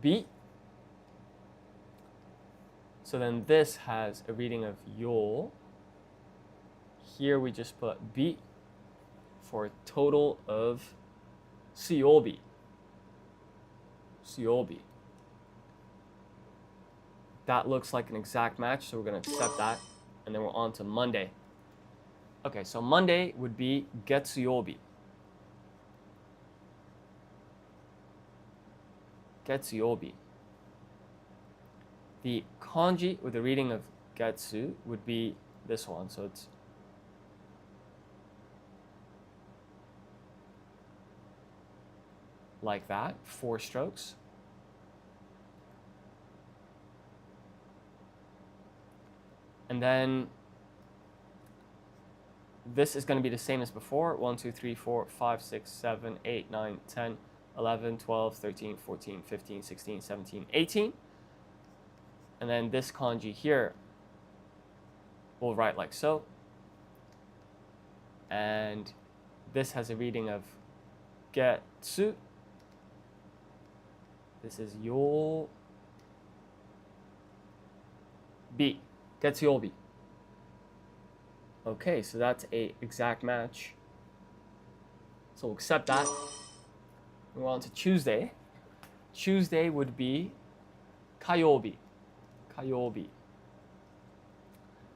bi. So then this has a reading of yo. Here we just put bi for a total of suyobi. Suyobi. that looks like an exact match, so we're going to accept that. And then we're on to Monday. Okay, so Monday would be getsuyobi. Getsuyobi. The kanji with the reading of getsu would be this one. So it's like that, 4 strokes. And then this is going to be the same as before. 1, 2, 3, 4, 5, 6, 7, 8, 9, 10, 11, 12, 13, 14, 15, 16, 17, 18. And then this kanji here we'll write like so. And this has a reading of getsu. This is yobi. Getsuyobi. Okay, so that's a exact match. So we'll accept that. We're on to Tuesday. Tuesday would be kayobi. Kayobi.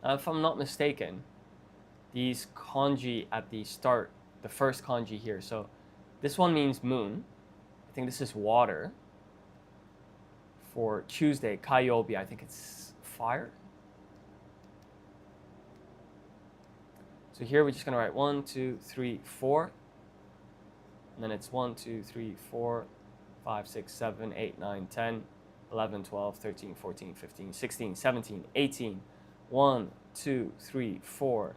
If I'm not mistaken, these kanji at the start, the first kanji here. So this one means moon. I think this is water. For Tuesday, kayobi, I think it's fire. So here we're just going to write 1, 2, 3, 4. And then it's 1, 2, 3, 4, 5, 6, 7, 8, 9, 10, 11, 12, 13, 14, 15, 16, 17, 18. 1, 2, 3, 4.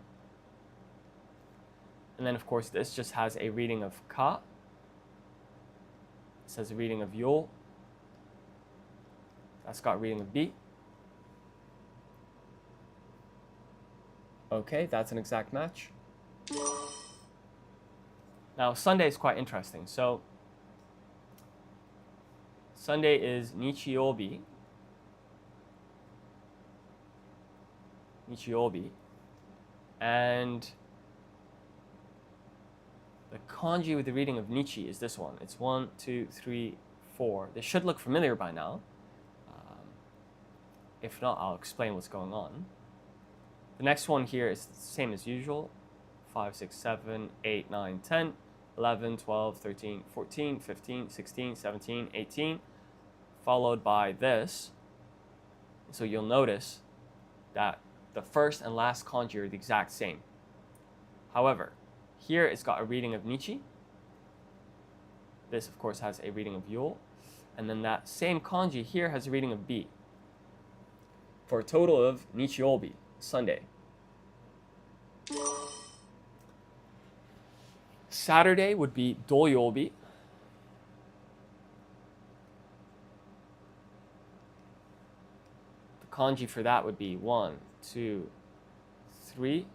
And then, of course, this just has a reading of ka. It says a reading of yo. That's got a reading of bi. Okay, that's an exact match. Now, Sunday is quite interesting. So, Sunday is nichiyobi. Nichiyobi. And the kanji with the reading of nichi is this one. It's 1, 2, 3, 4. This should look familiar by now. If not, I'll explain what's going on. The next one here is the same as usual. 5, 6, 7, 8, 9, 10, 11, 12, 13, 14, 15, 16, 17, 18, followed by this. So you'll notice that the first and last kanji are the exact same. However, here it's got a reading of nichi. This, of course, has a reading of yo. And then that same kanji here has a reading of bi. For a total of nichiyobi, Sunday. Saturday would be doyobi. The kanji for that would be 1, 2, 3.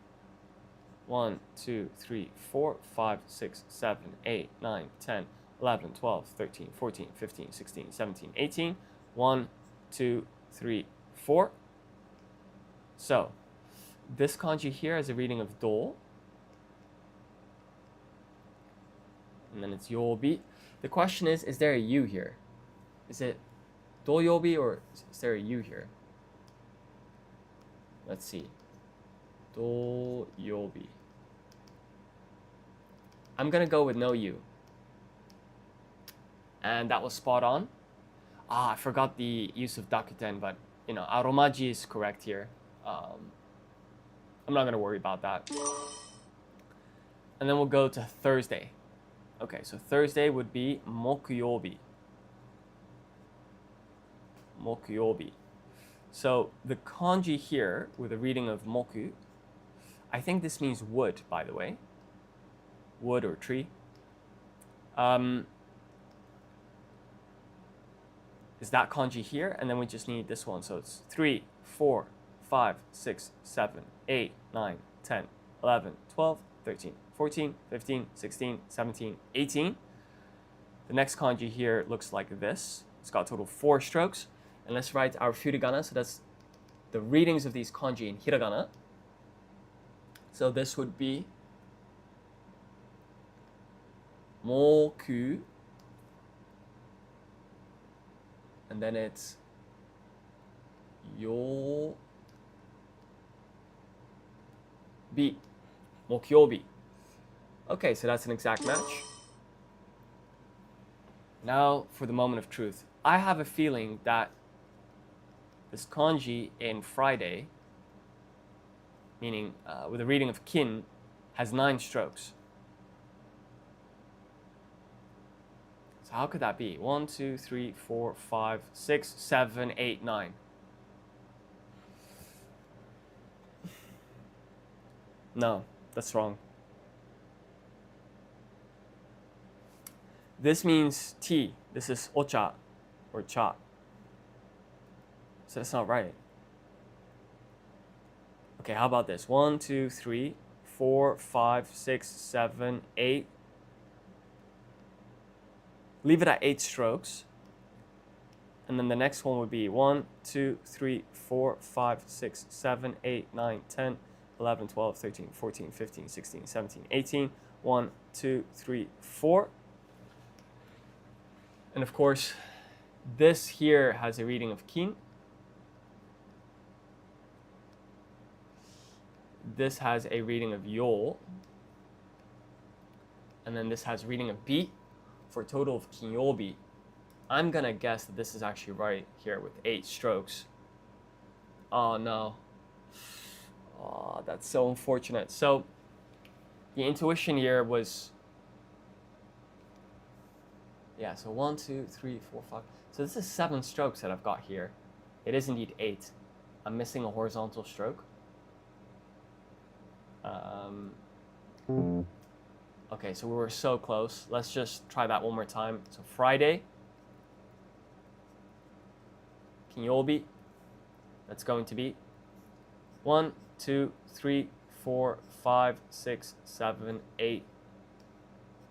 1, 2, 3, 4, 5, 6, 7, 8, 9, 10, 11, 12, 13, 14, 15, 16, 17, 18. 1, 2, 3, 4. So, this kanji here has a reading of do. And then it's yobi. The question is there a U here? Is it doyobi or is there a U here? Let's see. Doyobi. I'm going to go with no U. And that was spot on. I forgot the use of dakuten, but, aromaji is correct here. I'm not going to worry about that. And then we'll go to Thursday. Okay, so Thursday would be mokuyobi. Mokuyobi. So the kanji here with a reading of moku, I think this means wood, by the way. Wood or tree. Is that kanji here? And then we just need this one. So it's 3, 4, 5, 6, 7, 8, 9, 10, 11, 12, 13, 14, 15, 16, 17, 18. The next kanji here looks like this. It's got a total of 4 strokes. And let's write our furigana. So that's the readings of these kanji in hiragana. So this would be moku. And then it's 曜日 木曜日 Okay, so that's an exact match. Now for the moment of truth. I have a feeling that this kanji in Friday, meaning with a reading of kin, has 9 strokes. So how could that be? 1, 2, 3, 4, 5, 6, 7, 8, 9. No, that's wrong. This means tea. This is ocha or cha. So that's not right. Okay, how about this? 1, 2, 3, 4, 5, 6, 7, 8. Leave it at 8 strokes. And then the next one would be 1, 2, 3, 4, 5, 6, 7, 8, 9, 10, 11, 12, 13, 14, 15, 16, 17, 18. 1, 2, 3, 4. And of course, this here has a reading of kin. This has a reading of yo. And then this has a reading of bi for a total of kinyobi. I'm gonna guess that this is actually right here with 8 strokes. Oh no. Oh, that's so unfortunate. So the intuition here was, yeah, so 1, 2, 3, 4, 5. So this is 7 strokes that I've got here. It is indeed 8. I'm missing a horizontal stroke. Okay, so we were so close. Let's just try that one more time. So Friday, kinyobi, that's going to be 1, 2, 3, 4, 5, 6, 7, 8.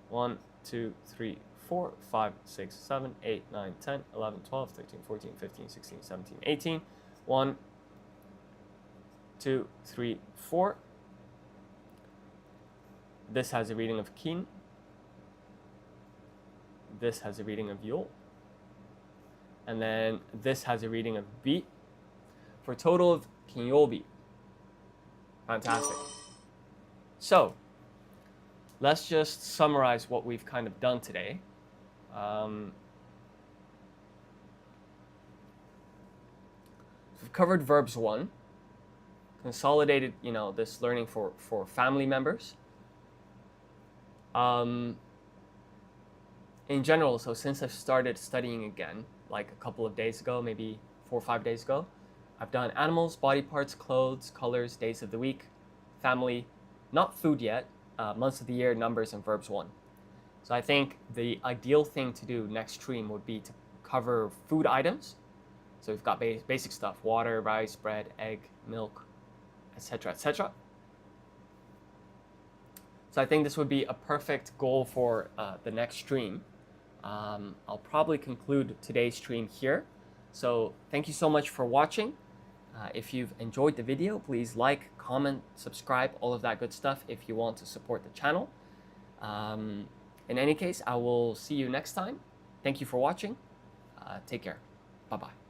1, 2, 3, 4, 5, 6, 7, 8, 9, 10, 11, 12, 13, 14, 15, 16, 17, 18. 1, 2, 3, 4. This has a reading of kin. This has a reading of yo. And then this has a reading of bi. For a total of kinyobi. Fantastic. So, let's just summarize what we've kind of done today. We've covered verbs 1. Consolidated, this learning for family members. In general, so since I've started studying again, like a couple of days ago, maybe 4 or 5 days ago, I've done animals, body parts, clothes, colors, days of the week, family, not food yet, months of the year, numbers, and verbs 1. So I think the ideal thing to do next stream would be to cover food items. So we've got basic stuff, water, rice, bread, egg, milk, etc., etc. So I think this would be a perfect goal for the next stream. I'll probably conclude today's stream here. So thank you so much for watching. If you've enjoyed the video, please like, comment, subscribe, all of that good stuff if you want to support the channel. In any case, I will see you next time. Thank you for watching. Take care. Bye-bye.